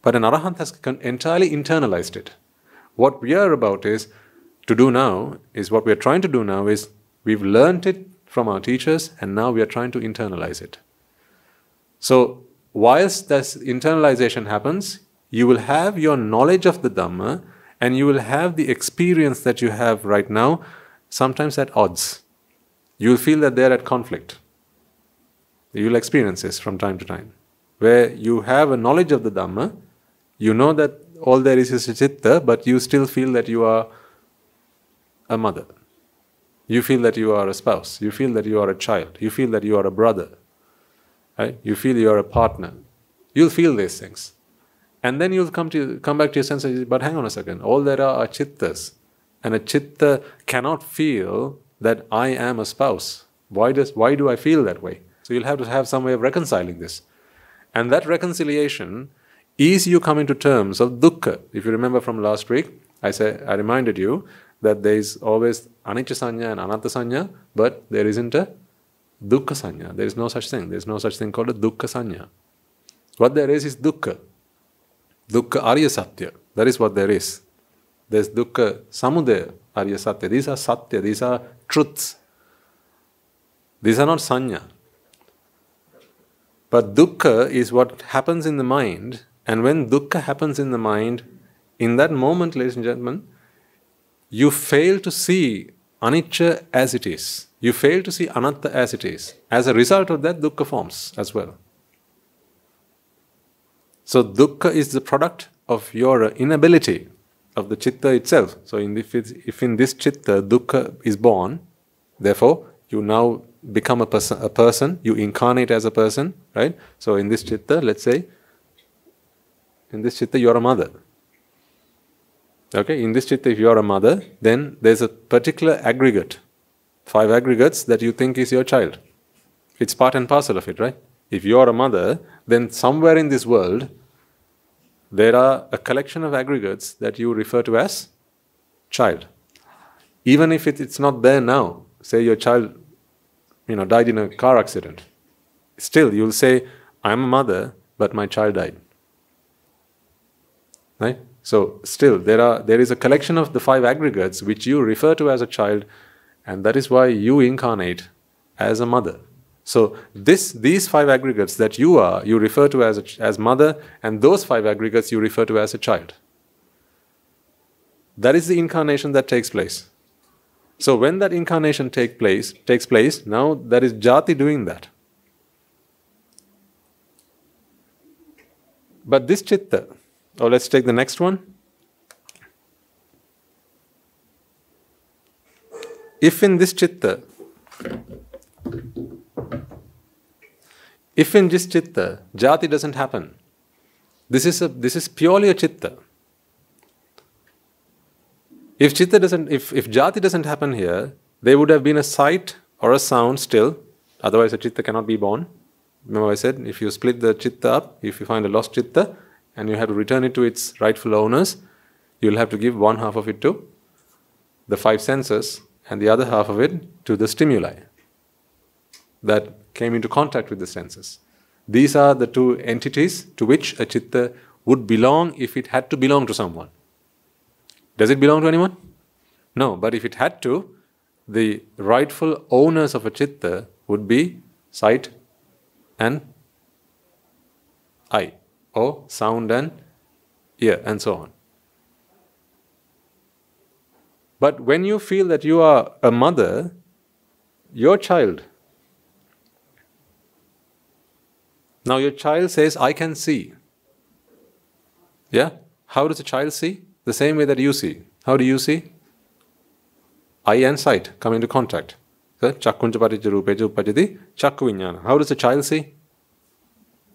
But an arahant has entirely internalized it. What we are about is to do now, is what we are trying to do now is we've learned it from our teachers and now we are trying to internalize it. So whilst this internalization happens, you will have your knowledge of the Dhamma and you will have the experience that you have right now, sometimes at odds. You will feel that they are at conflict. You will experience this from time to time. Where you have a knowledge of the Dhamma, you know that all there is a chitta, but you still feel that you are a mother. You feel that you are a spouse. You feel that you are a child. You feel that you are a brother. Right? You feel you are a partner. You'll feel these things. And then you'll come back to your senses, but hang on a second. All there are chittas. And a chitta cannot feel that I am a spouse. Why do I feel that way? So you'll have to have some way of reconciling this. And that reconciliation is you coming to terms of dukkha. If you remember from last week, I reminded you that there is always anicca sanya and anatta sanya, but there isn't a dukkha sanya. There is no such thing. There is no such thing called a dukkha sanya. What there is dukkha. Dukkha arya satya. That is what there is. There's dukkha samudaya arya satya. These are satya. These are truths. These are not sanya. But dukkha is what happens in the mind, and when dukkha happens in the mind, in that moment, ladies and gentlemen, you fail to see anicca as it is. You fail to see anatta as it is. As a result of that, dukkha forms as well. So dukkha is the product of your inability of the chitta itself. So if in this chitta dukkha is born, therefore you now become a person, you incarnate as a person, right? So in this chitta, let's say, in this chitta you are a mother. Okay, in this chitta if you are a mother, then there's a particular aggregate, 5 aggregates that you think is your child. It's part and parcel of it, right? If you are a mother, then somewhere in this world, there are a collection of aggregates that you refer to as child. Even if it's not there now, say your child died in a car accident, still you'll say, I'm a mother, but my child died. Right? So still there is a collection of the 5 aggregates which you refer to as a child, and that is why you incarnate as a mother. So these 5 aggregates that you refer to as mother, and those 5 aggregates you refer to as a child. That is the incarnation that takes place. So when that incarnation takes place, now there is jati doing that. But this chitta, or let's take the next one. If in this chitta, jati doesn't happen, this is purely a chitta. If jati doesn't happen here, there would have been a sight or a sound still, otherwise a chitta cannot be born. Remember I said, if you split the chitta up, if you find a lost chitta, and you have to return it to its rightful owners, you'll have to give one half of it to the 5 senses, and the other half of it to the stimuli that came into contact with the senses. These are the 2 entities to which a chitta would belong if it had to belong to someone. Does it belong to anyone? No, but if it had to, the rightful owners of a chitta would be sight and eye, or sound and ear, and so on. But when you feel that you are a mother, your child, now your child says, I can see. Yeah? How does a child see? The same way that you see. How do you see? Eye and sight come into contact. So, chakkuncha paticca rupecha uppajjati chakku viññāna. How does a child see?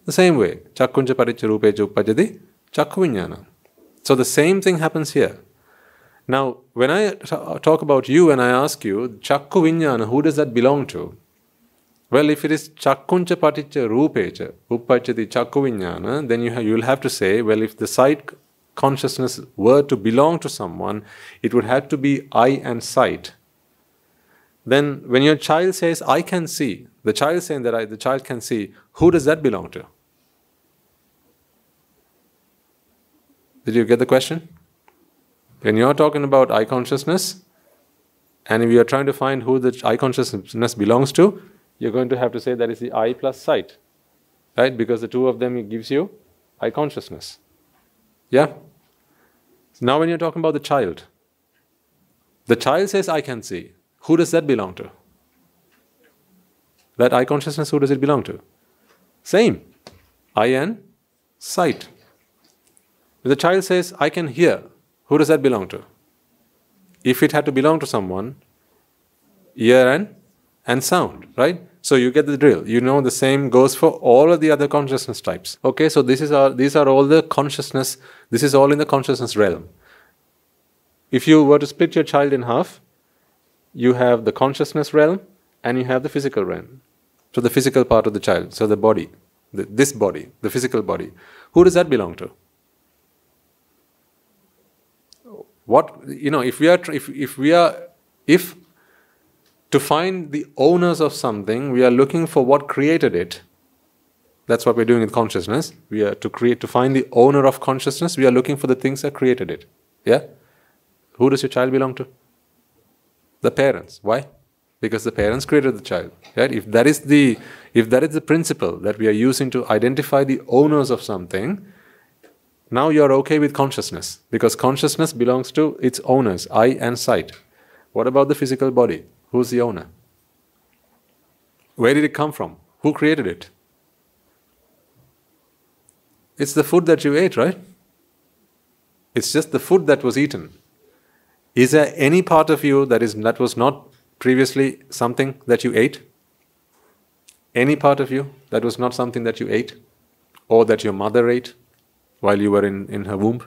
The same way. Chakkuncha paticca rupecha uppajjati chakku viññāna. So the same thing happens here. Now, when I talk about you and I ask you, chakku viññāna, who does that belong to? Well, if it is chakkuncha paticca rupecha uppajjati chakku viññāna, then you'll have to say, well, if the sight consciousness were to belong to someone, it would have to be eye and sight. Then when your child says, I can see, the child is saying that the child can see, who does that belong to? Did you get the question? When you're talking about eye consciousness, and if you're trying to find who the eye consciousness belongs to, you're going to have to say that is the eye plus sight. Right? Because the 2 of them, it gives you eye consciousness. Yeah? So now when you're talking about the child says, I can see. Who does that belong to? That eye consciousness, who does it belong to? Same. Eye and sight. If the child says, I can hear, who does that belong to? If it had to belong to someone, ear and sound, right? So you get the drill. You know the same goes for all of the other consciousness types. Okay, so these are all the consciousness, this is all in the consciousness realm. If you were to split your child in half, you have the consciousness realm and you have the physical realm. So the physical part of the child, so the body, this body, the physical body. Who does that belong to? What, you know, if to find the owners of something, we are looking for what created it. That's what we're doing with consciousness. We are to find the owner of consciousness, we are looking for the things that created it. Yeah? Who does your child belong to? The parents. Why? Because the parents created the child. Right? If that is the principle that we are using to identify the owners of something, now you're okay with consciousness. Because consciousness belongs to its owners, eye and sight. What about the physical body? Who's the owner? Where did it come from? Who created it? It's the food that you ate, right? It's just the food that was eaten. Is there any part of you that was not previously something that you ate? Any part of you that was not something that you ate? Or that your mother ate while you were in her womb?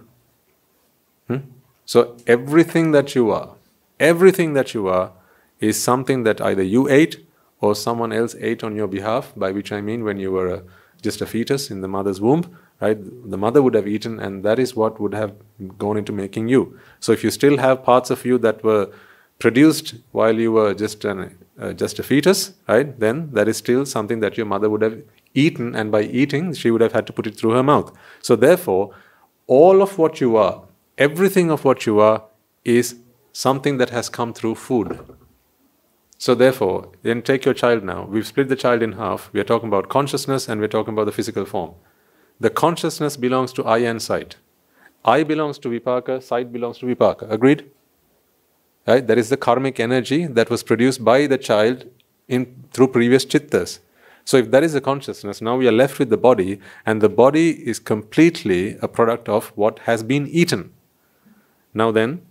So everything that you are is something that either you ate or someone else ate on your behalf, by which I mean when you were just a fetus in the mother's womb, right? The mother would have eaten, and that is what would have gone into making you. So if you still have parts of you that were produced while you were just a fetus, right? Then that is still something that your mother would have eaten, and by eating, she would have had to put it through her mouth. So therefore, all of what you are, everything of what you are, is something that has come through food. So therefore, then take your child now. We've split the child in half. We are talking about consciousness and we're talking about the physical form. The consciousness belongs to eye and sight. Eye belongs to vipaka, sight belongs to vipaka. Agreed? Right? That is the karmic energy that was produced by the child through previous chittas. So if that is the consciousness, now we are left with the body, and the body is completely a product of what has been eaten. Now then,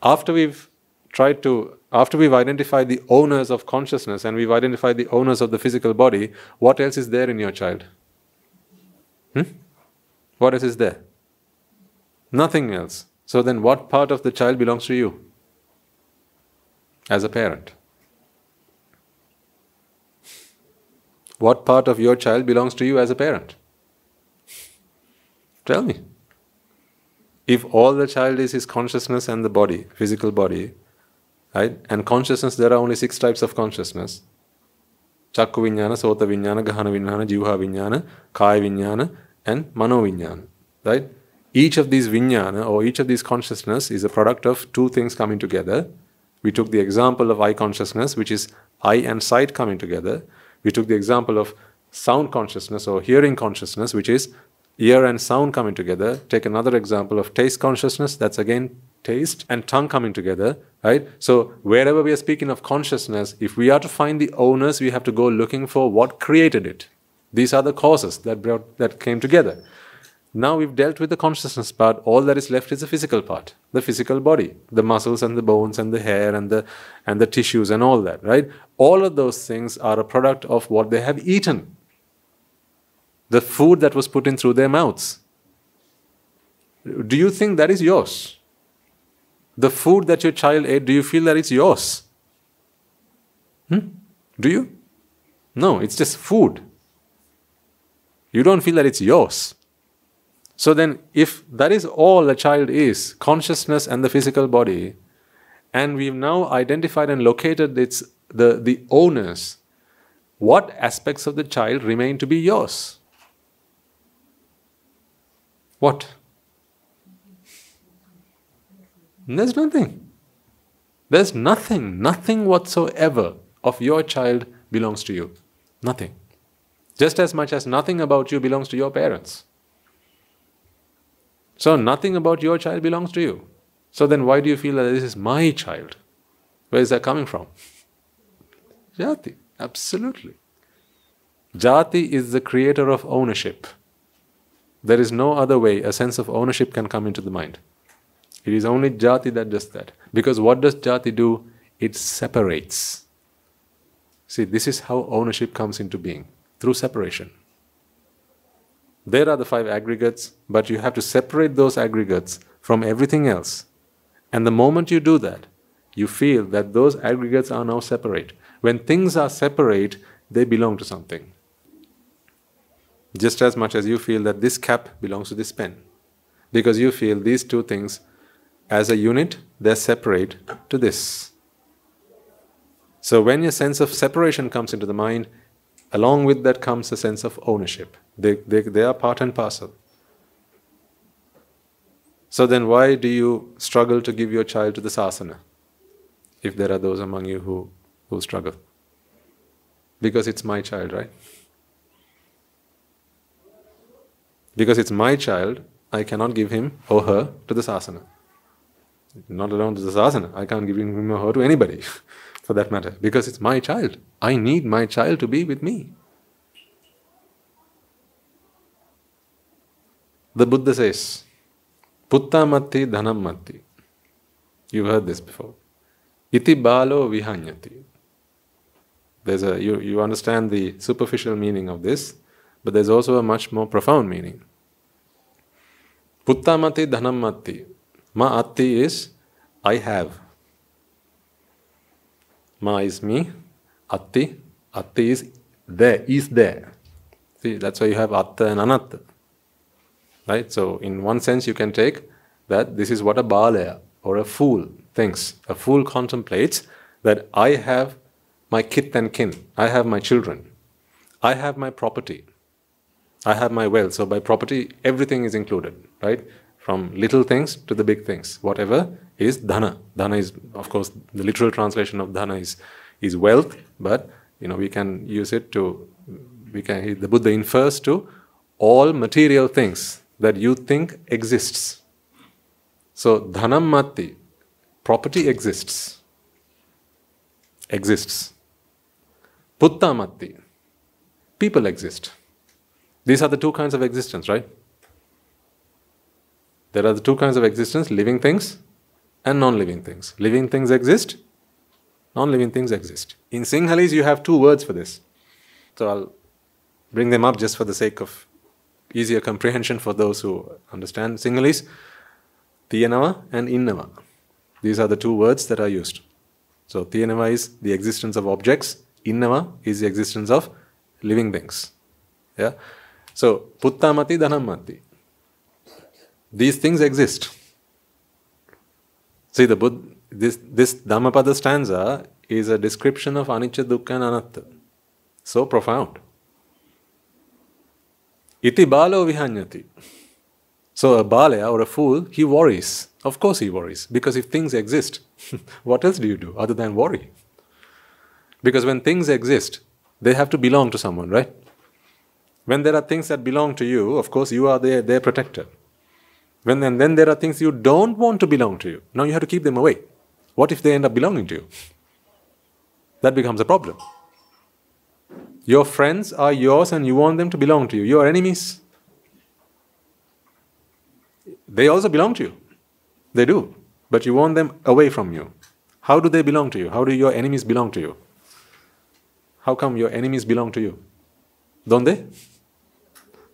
after we've identified the owners of consciousness and we've identified the owners of the physical body, what else is there in your child? What else is there? Nothing else. So then what part of the child belongs to you as a parent? What part of your child belongs to you as a parent? Tell me. If all the child is consciousness and the body, physical body, right? And consciousness, there are only 6 types of consciousness. Chakku viññāna, sota viññāna, gahana viññāna, jivha viññāna, kaya viññāna, and mano viññāna. Right? Each of these viññāna, or each of these consciousness, is a product of 2 things coming together. We took the example of eye consciousness, which is eye and sight coming together. We took the example of sound consciousness or hearing consciousness, which is ear and sound coming together. Take another example of taste consciousness, that's again taste and tongue coming together, right? So wherever we are speaking of consciousness, if we are to find the owners, we have to go looking for what created it. These are the causes that came together. Now we've dealt with the consciousness part. All that is left is the physical part, the physical body, the muscles and the bones and the hair and the tissues and all that, right? All of those things are a product of what they have eaten. The food that was put in through their mouths. Do you think that is yours? The food that your child ate, do you feel that it's yours? Do you? No, it's just food. You don't feel that it's yours. So then, if that is all a child is, consciousness and the physical body, and we've now identified and located the owners, what aspects of the child remain to be yours? What? There's nothing. There's nothing. Nothing whatsoever of your child belongs to you. Nothing. Just as much as nothing about you belongs to your parents. So nothing about your child belongs to you. So then why do you feel that this is my child? Where is that coming from? Jati. Absolutely. Jati is the creator of ownership. There is no other way a sense of ownership can come into the mind. It is only Jati that does that. Because what does Jati do? it separates. See, this is how ownership comes into being, through separation. There are the 5 aggregates, but you have to separate those aggregates from everything else. And the moment you do that, you feel that those aggregates are now separate. When things are separate, they belong to something. Just as much as you feel that this cap belongs to this pen. Because you feel these two things, as a unit, they're separate to this. So when your sense of separation comes into the mind, along with that comes a sense of ownership. They are part and parcel. So then why do you struggle to give your child to the sasana? If there are those among you who struggle. Because it's my child, right? Because it's my child, I cannot give him or her to the sasana. Not alone to the sasana, I can't give him or her to anybody, for that matter. Because it's my child. I need my child to be with me. The Buddha says, Puttá matti, Dhanam matti. You've heard this before. Iti balo vihanyati. You understand the superficial meaning of this, but there's also a much more profound meaning. Puttá matti, Dhanam matti. Ma atti is, I have. Ma is me. Atti is there. See, that's why you have atta and anatta. Right? So, in one sense, you can take that this is what a balaya or a fool thinks. A fool contemplates that I have my kith and kin, I have my children, I have my property, I have my wealth. So, by property, everything is included, right? From little things to the big things. Whatever is dhana. Dhana is, of course, the literal translation of dhana is wealth, but we can use it to. The Buddha infers to all material things that you think exists. So, dhanam matti, property exists. Puttá matti, people exist. These are the 2 kinds of existence, right? There are the 2 kinds of existence, living things and non-living things. Living things exist, non-living things exist. In Sinhalese, you have 2 words for this. So I'll bring them up just for the sake of easier comprehension for those who understand Sinhalese. Tiyanava and innava. These are the 2 words that are used. So Tiyanava is the existence of objects. Innava is the existence of living things. Yeah. So Puttá matti, Dhanam matti. These things exist. See, this Dhammapada stanza is a description of anicca, dukkha and anatta. So profound. Iti balo vihanyati. So a balaya or a fool, he worries. Of course he worries. Because if things exist, what else do you do other than worry? Because when things exist, they have to belong to someone, right? When there are things that belong to you, of course you are their protector. And then there are things you don't want to belong to you. Now you have to keep them away. What if they end up belonging to you? That becomes a problem. Your friends are yours and you want them to belong to you. Your enemies, they also belong to you. They do. But you want them away from you. How do they belong to you? How do your enemies belong to you? How come your enemies belong to you? Don't they?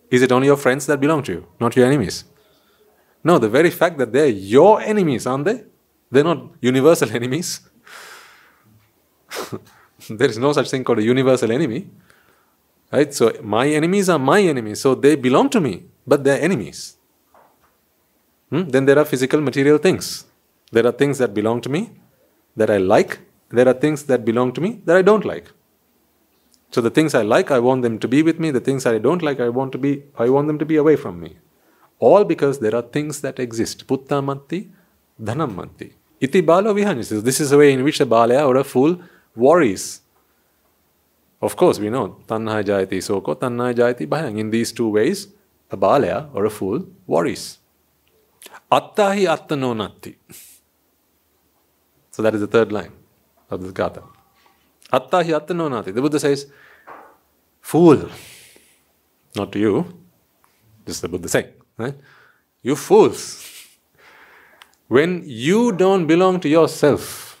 Is it only your friends that belong to you, not your enemies? No, the very fact that they're your enemies, aren't they? They're not universal enemies. There is no such thing called a universal enemy. Right? So my enemies are my enemies, so they belong to me, but they're enemies. Then there are physical material things. There are things that belong to me, that I like. There are things that belong to me, that I don't like. So the things I like, I want them to be with me. The things I don't like, I want them to be away from me. All because there are things that exist. Puttá matti, Dhanam matti. Iti balo vihanyati. This is the way in which a balaya or a fool worries. Of course, we know tanha jayati soko, tanha jayati bhayang. In these 2 ways, a balaya or a fool worries. Attahi attano natti. So that is the 3rd line of this gatha. Attahi attano natti. The Buddha says, fool, not to you, this is the Buddha saying, right? You fools, when you don't belong to yourself,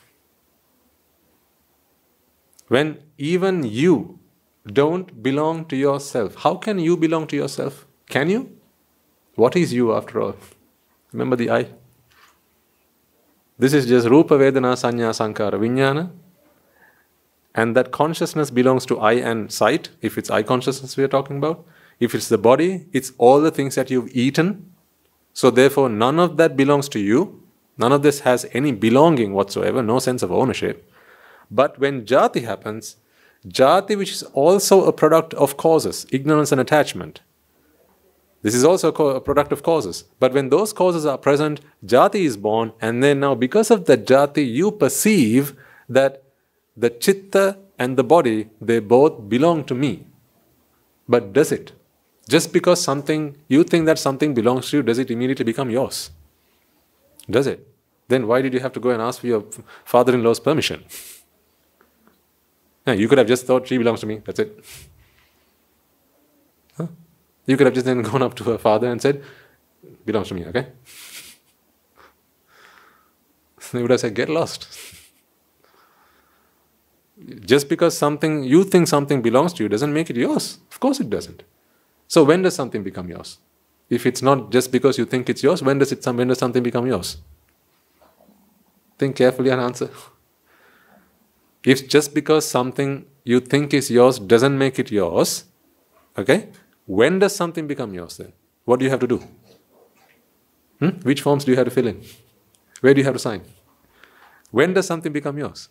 When even you don't belong to yourself, how can you belong to yourself? Can you? What is you after all? Remember the I. This is just Rupa, Vedana, Sanya, Sankara, Vijnana. And that consciousness belongs to I and sight, if it's I consciousness we are talking about. If it's the body, it's all the things that you've eaten. So therefore, none of that belongs to you. None of this has any belonging whatsoever, no sense of ownership. But when jati happens, jati, which is also a product of causes, ignorance and attachment, this is also a product of causes. But when those causes are present, jati is born, and then now because of that jati, you perceive that the chitta and the body, they both belong to me. But does it? Just because you think that something belongs to you, does it immediately become yours? Does it? Then why did you have to go and ask for your father-in-law's permission? No, you could have just thought she belongs to me, that's it. Huh? You could have just then gone up to her father and said, belongs to me, okay? They would have said, get lost. Just because you think something belongs to you doesn't make it yours. Of course it doesn't. So when does something become yours? If it's not just because you think it's yours, when does something become yours? Think carefully and answer. If just because something you think is yours doesn't make it yours, okay? When does something become yours then? What do you have to do? Which forms do you have to fill in? Where do you have to sign? When does something become yours?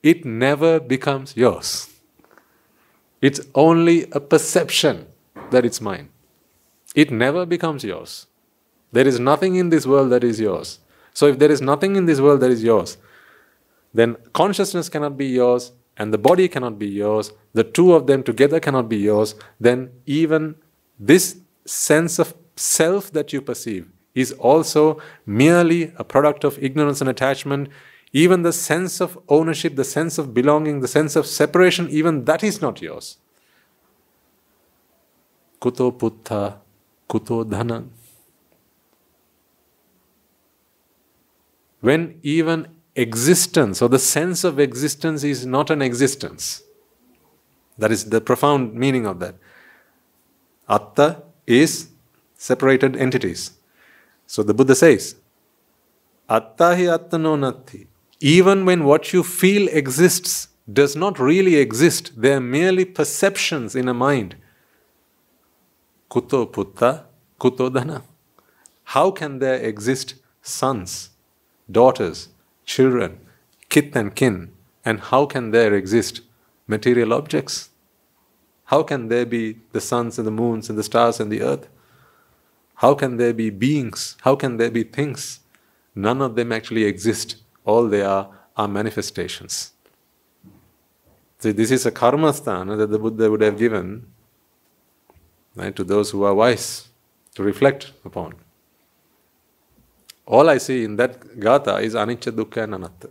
It never becomes yours. It's only a perception that it's mine. It never becomes yours. There is nothing in this world that is yours. So if there is nothing in this world that is yours, then consciousness cannot be yours, and the body cannot be yours, the two of them together cannot be yours, then even this sense of self that you perceive is also merely a product of ignorance and attachment. Even the sense of ownership, the sense of belonging, the sense of separation, even that is not yours. Kuto Puttá, kuto Dhanam. When even existence or the sense of existence is not an existence. That is the profound meaning of that. Atta is separated entities. So the Buddha says, Atta hi attano natti. Even when what you feel exists does not really exist, they are merely perceptions in a mind. Kuto Puttá, kuto Dhanam. How can there exist sons, daughters, children, kith and kin, and how can there exist material objects? How can there be the suns and the moons and the stars and the earth? How can there be beings? How can there be things? None of them actually exist. All they are manifestations. So this is a karma sthana that the Buddha would have given, right, to those who are wise to reflect upon. All I see in that gatha is anicca, dukkha and anatta.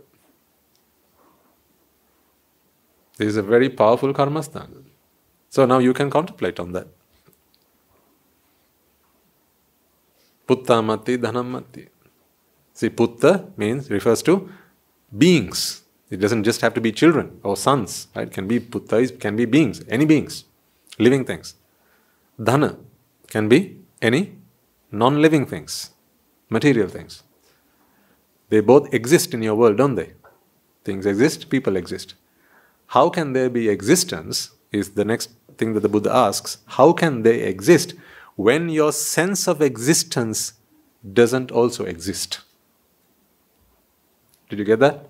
This is a very powerful karma sthana. So now you can contemplate on that. Puttá matti, Dhanam matti. See, Puttá refers to beings. It doesn't just have to be children or sons. Right? It can be Puttá, it can be beings, any beings, living things. Dhana can be any non-living things, material things. They both exist in your world, don't they? Things exist, people exist. How can there be existence is the next thing that the Buddha asks. How can they exist when your sense of existence doesn't also exist? Did you get that?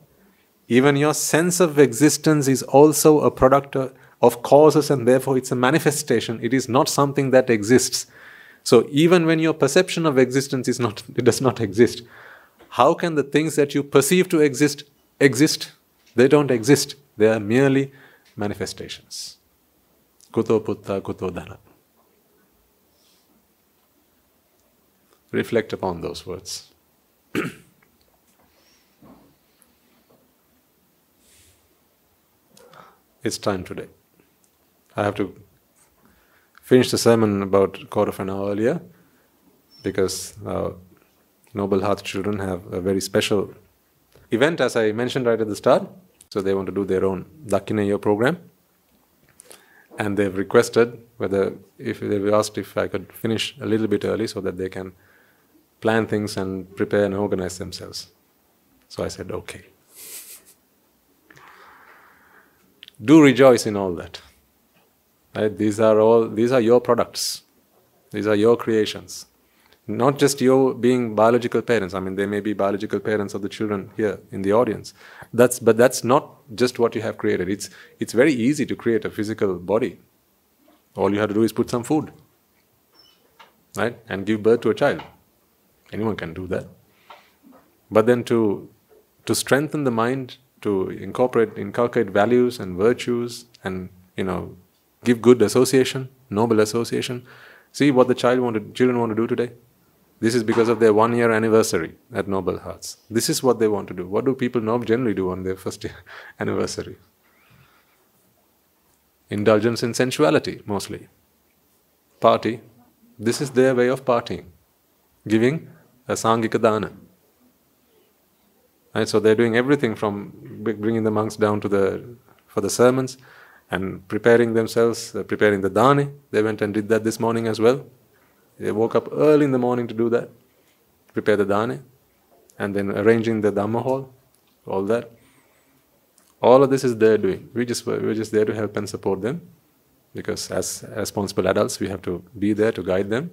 Even your sense of existence is also a product of causes, and therefore it's a manifestation. It is not something that exists. So even when your perception of existence does not exist, how can the things that you perceive to exist? They don't exist. They are merely manifestations. Kuto Puttá, kuto Dhanam. Reflect upon those words. It's time today. I have to finish the sermon about a quarter of an hour earlier because Noble Heart children have a very special event, as I mentioned right at the start. So they want to do their own Dakineya program. And they've requested if they were asked if I could finish a little bit early so that they can plan things and prepare and organize themselves. So I said, okay. Do rejoice in all that. Right? These are your products. These are your creations. Not just your being biological parents. I mean, they may be biological parents of the children here in the audience. But that's not just what you have created. It's very easy to create a physical body. All you have to do is put some food, right? And give birth to a child. Anyone can do that. But then to strengthen the mind, to inculcate values and virtues, and give good association, noble association. See what the children want to do today. This is because of their 1-year anniversary at Noble Hearts. This is what they want to do. What do people generally do on their first anniversary? Indulgence in sensuality, mostly. Party. This is their way of partying. Giving a Sangika Dana. Right? So they're doing everything from bringing the monks down for the sermons and preparing themselves, preparing the Dhani. They went and did that this morning as well. They woke up early in the morning to do that, prepare the Dhani, and then arranging the Dhamma hall, all that. All of this is their doing. We're just there to help and support them, because as responsible adults, we have to be there to guide them.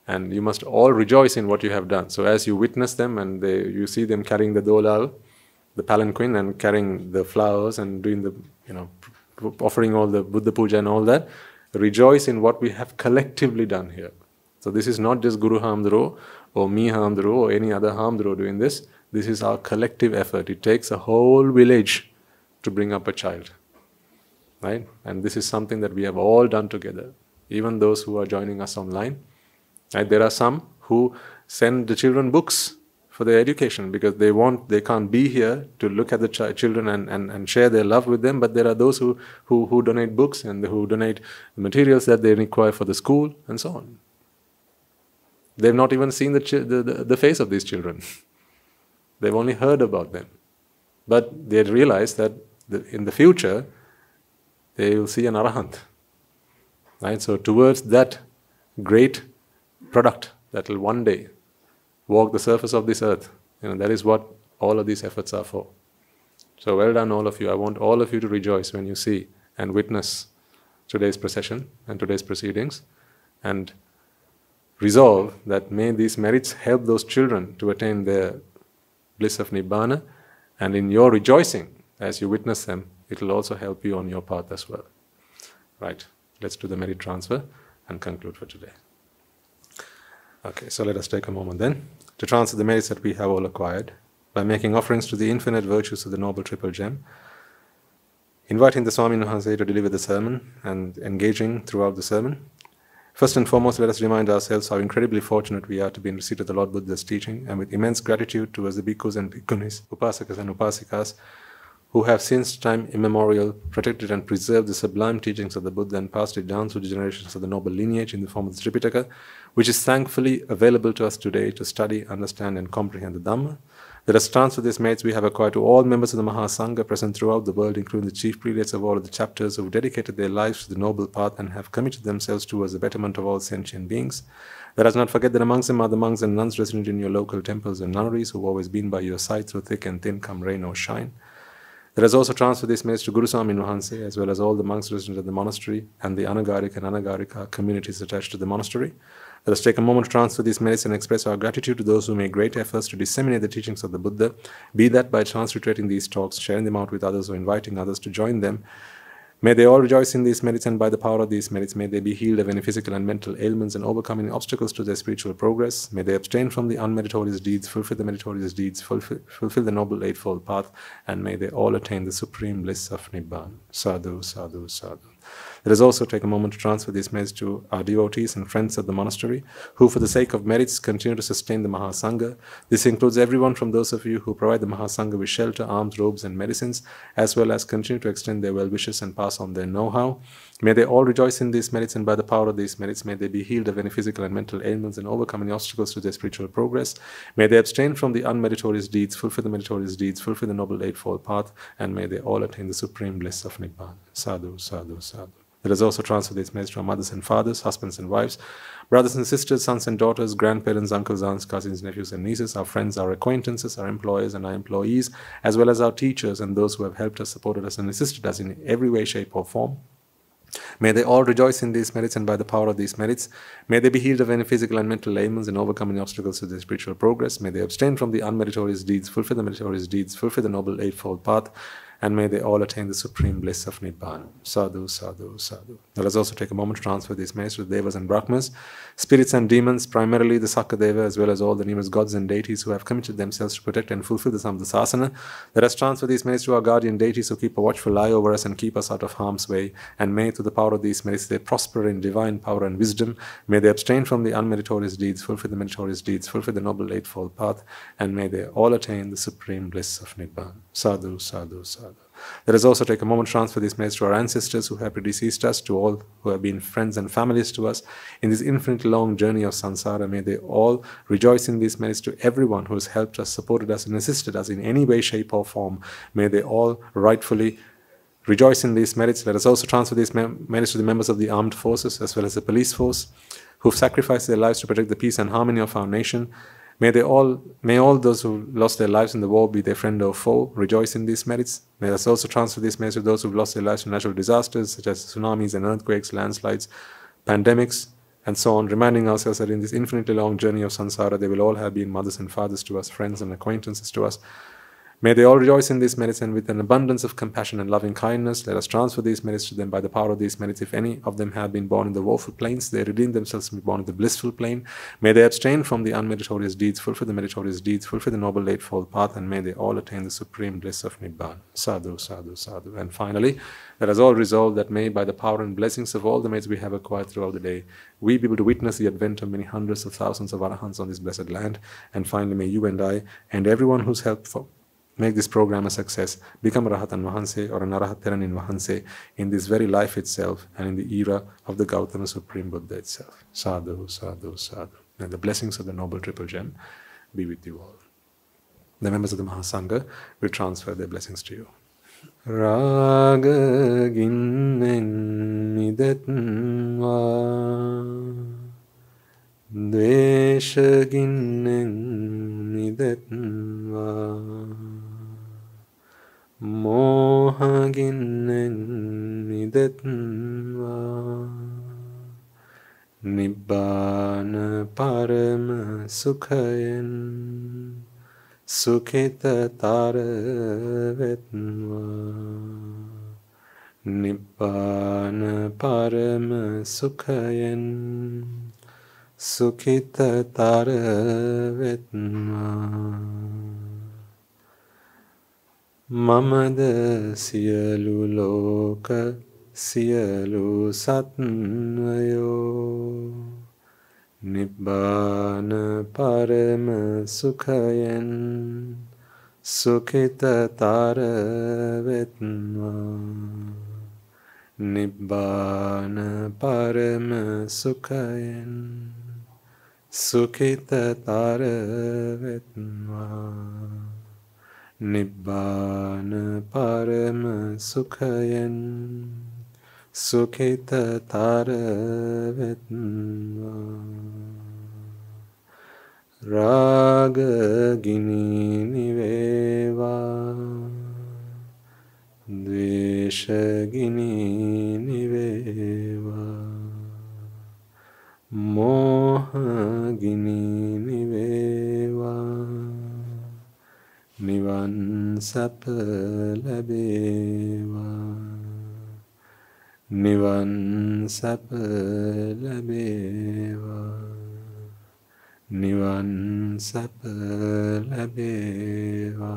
And you must all rejoice in what you have done. So as you witness them and you see them carrying the dolal, the palanquin, and carrying the flowers and doing the, offering all the Buddha puja and all that, rejoice in what we have collectively done here. So this is not just Guru Hamdro or me Hamdro or any other Hamdro doing this. This is our collective effort. It takes a whole village to bring up a child. Right? And this is something that we have all done together. Even those who are joining us online. Right? There are some who send the children books for their education because they can't be here to look at the children and share their love with them. But there are those who donate books and who donate the materials that they require for the school and so on. They've not even seen the face of these children. They've only heard about them. But they realize that in the future, they will see an arahant. Right? So towards that great product that will one day walk the surface of this earth, that is what all of these efforts are for. So well done all of you. I want all of you to rejoice when you see and witness today's procession and today's proceedings, and resolve that may these merits help those children to attain their bliss of Nibbana, and in your rejoicing as you witness them, it will also help you on your path as well. Right, let's do the merit transfer and conclude for today. Okay, so let us take a moment then to transfer the merits that we have all acquired by making offerings to the infinite virtues of the Noble Triple Gem, inviting the Swami Nuhanse to deliver the sermon and engaging throughout the sermon. First and foremost, let us remind ourselves how incredibly fortunate we are to be in receipt of the Lord Buddha's teaching, and with immense gratitude towards the bhikkhus and bhikkhunis, upasakas and upasikas, who have since time immemorial protected and preserved the sublime teachings of the Buddha and passed it down through the generations of the noble lineage in the form of the Tripitaka, which is thankfully available to us today to study, understand and comprehend the Dhamma. Let us transfer these merits we have acquired to all members of the Mahasangha present throughout the world, including the chief prelates of all of the chapters who have dedicated their lives to the noble path and have committed themselves towards the betterment of all sentient beings. Let us not forget that amongst them are the monks and nuns resident in your local temples and nunneries who have always been by your side through thick and thin, come rain or shine. Let us also transfer this message to Guru Swami Nuhanse, as well as all the monks resident at the monastery and the Anagarika and Anagarika communities attached to the monastery. Let us take a moment to transfer these merits and express our gratitude to those who make great efforts to disseminate the teachings of the Buddha, be that by transliterating these talks, sharing them out with others, or inviting others to join them. May they all rejoice in these merits, and by the power of these merits, may they be healed of any physical and mental ailments and overcoming obstacles to their spiritual progress. May they abstain from the unmeritorious deeds, fulfill the meritorious deeds, fulfill the noble eightfold path, and may they all attain the supreme bliss of Nibbana. Sadhu, sadhu, sadhu. Let us also take a moment to transfer these merits to our devotees and friends at the monastery, who for the sake of merits continue to sustain the Mahasangha. This includes everyone from those of you who provide the Mahasangha with shelter, alms, robes and medicines, as well as continue to extend their well wishes and pass on their know-how. May they all rejoice in these merits, and by the power of these merits, may they be healed of any physical and mental ailments and overcome any obstacles to their spiritual progress. May they abstain from the unmeritorious deeds, fulfill the meritorious deeds, fulfill the Noble Eightfold Path, and may they all attain the supreme bliss of Nibbana. Sadhu, sadhu, sadhu. Let us also transfer these merits to our mothers and fathers, husbands and wives, brothers and sisters, sons and daughters, grandparents, uncles, aunts, cousins, nephews and nieces, our friends, our acquaintances, our employers and our employees, as well as our teachers and those who have helped us, supported us and assisted us in every way, shape or form. May they all rejoice in these merits, and by the power of these merits, may they be healed of any physical and mental ailments and overcome any obstacles to their spiritual progress. May they abstain from the unmeritorious deeds, fulfill the meritorious deeds, fulfill the Noble Eightfold Path, and may they all attain the supreme bliss of Nibbana. Sadhu, sadhu, sadhu. Let us also take a moment to transfer these merits to the Devas and Brahmas, spirits and demons, primarily the Sakadeva, as well as all the numerous gods and deities who have committed themselves to protect and fulfill the Samdasasana. Let us transfer these merits to our guardian deities who keep a watchful eye over us and keep us out of harm's way, and may, through the power of these merits, they prosper in divine power and wisdom. May they abstain from the unmeritorious deeds, fulfill the meritorious deeds, fulfill the Noble Eightfold Path, and may they all attain the supreme bliss of Nibbana. Sadhu, sadhu, sadhu. Let us also take a moment to transfer these merits to our ancestors who have predeceased us, to all who have been friends and families to us in this infinitely long journey of samsara. May they all rejoice in these merits. To everyone who has helped us, supported us and assisted us in any way, shape or form, may they all rightfully rejoice in these merits. Let us also transfer these merits to the members of the armed forces as well as the police force who have sacrificed their lives to protect the peace and harmony of our nation. May all those who lost their lives in the war, be their friend or foe, rejoice in these merits. May us also transfer these merits to those who have lost their lives in natural disasters such as tsunamis and earthquakes, landslides, pandemics, and so on, reminding ourselves that in this infinitely long journey of samsara, they will all have been mothers and fathers to us, friends and acquaintances to us. May they all rejoice in these merits, and with an abundance of compassion and loving kindness, let us transfer these merits to them. By the power of these merits, if any of them have been born in the woeful planes, they redeem themselves and be born in the blissful plane. May they abstain from the unmeritorious deeds, fulfill the meritorious deeds, fulfill the Noble Eightfold Path, and may they all attain the supreme bliss of Nibbana. Sadhu, sadhu, sadhu. And finally, let us all resolve that may, by the power and blessings of all the merits we have acquired throughout the day, we be able to witness the advent of many hundreds of thousands of arahants on this blessed land. And finally, may you and I, and everyone who's helped make this program a success, become a Rahatan Vahanse or an Arahat Theranin Vahanse in this very life itself and in the era of the Gautama Supreme Buddha itself. Sadhu, sadhu, sadhu. May the blessings of the Noble Triple Gem be with you all. The members of the Mahasangha will transfer their blessings to you. Raga ginnen midetva Dvesha ginnen midetva Moha ginnen midetva Nibbana parama sukhayen Sukhita taravetva Nibbana parama sukhayen Sukhita taravetva Mamada siyalu loka siyalu satnvayo Nibbana parama sukhayen Sukhita taravetva Nibbana parama sukhayen Sukhita taravetva Nibbana parama sukhayen Sukhita taravetva Raga gini niveva Dvesha gini niveva Moha gini niveva Nivan sapa labeva Nivan sapa labeva Nivan sapa labeva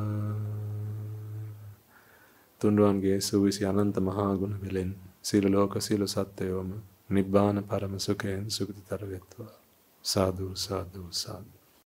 Tunduange suvisi ananta mahaguna velen Sila loka sila sattayoma. Nibbana parama sukhen sukhitar vetva. Sadhu, sadhu, sadhu.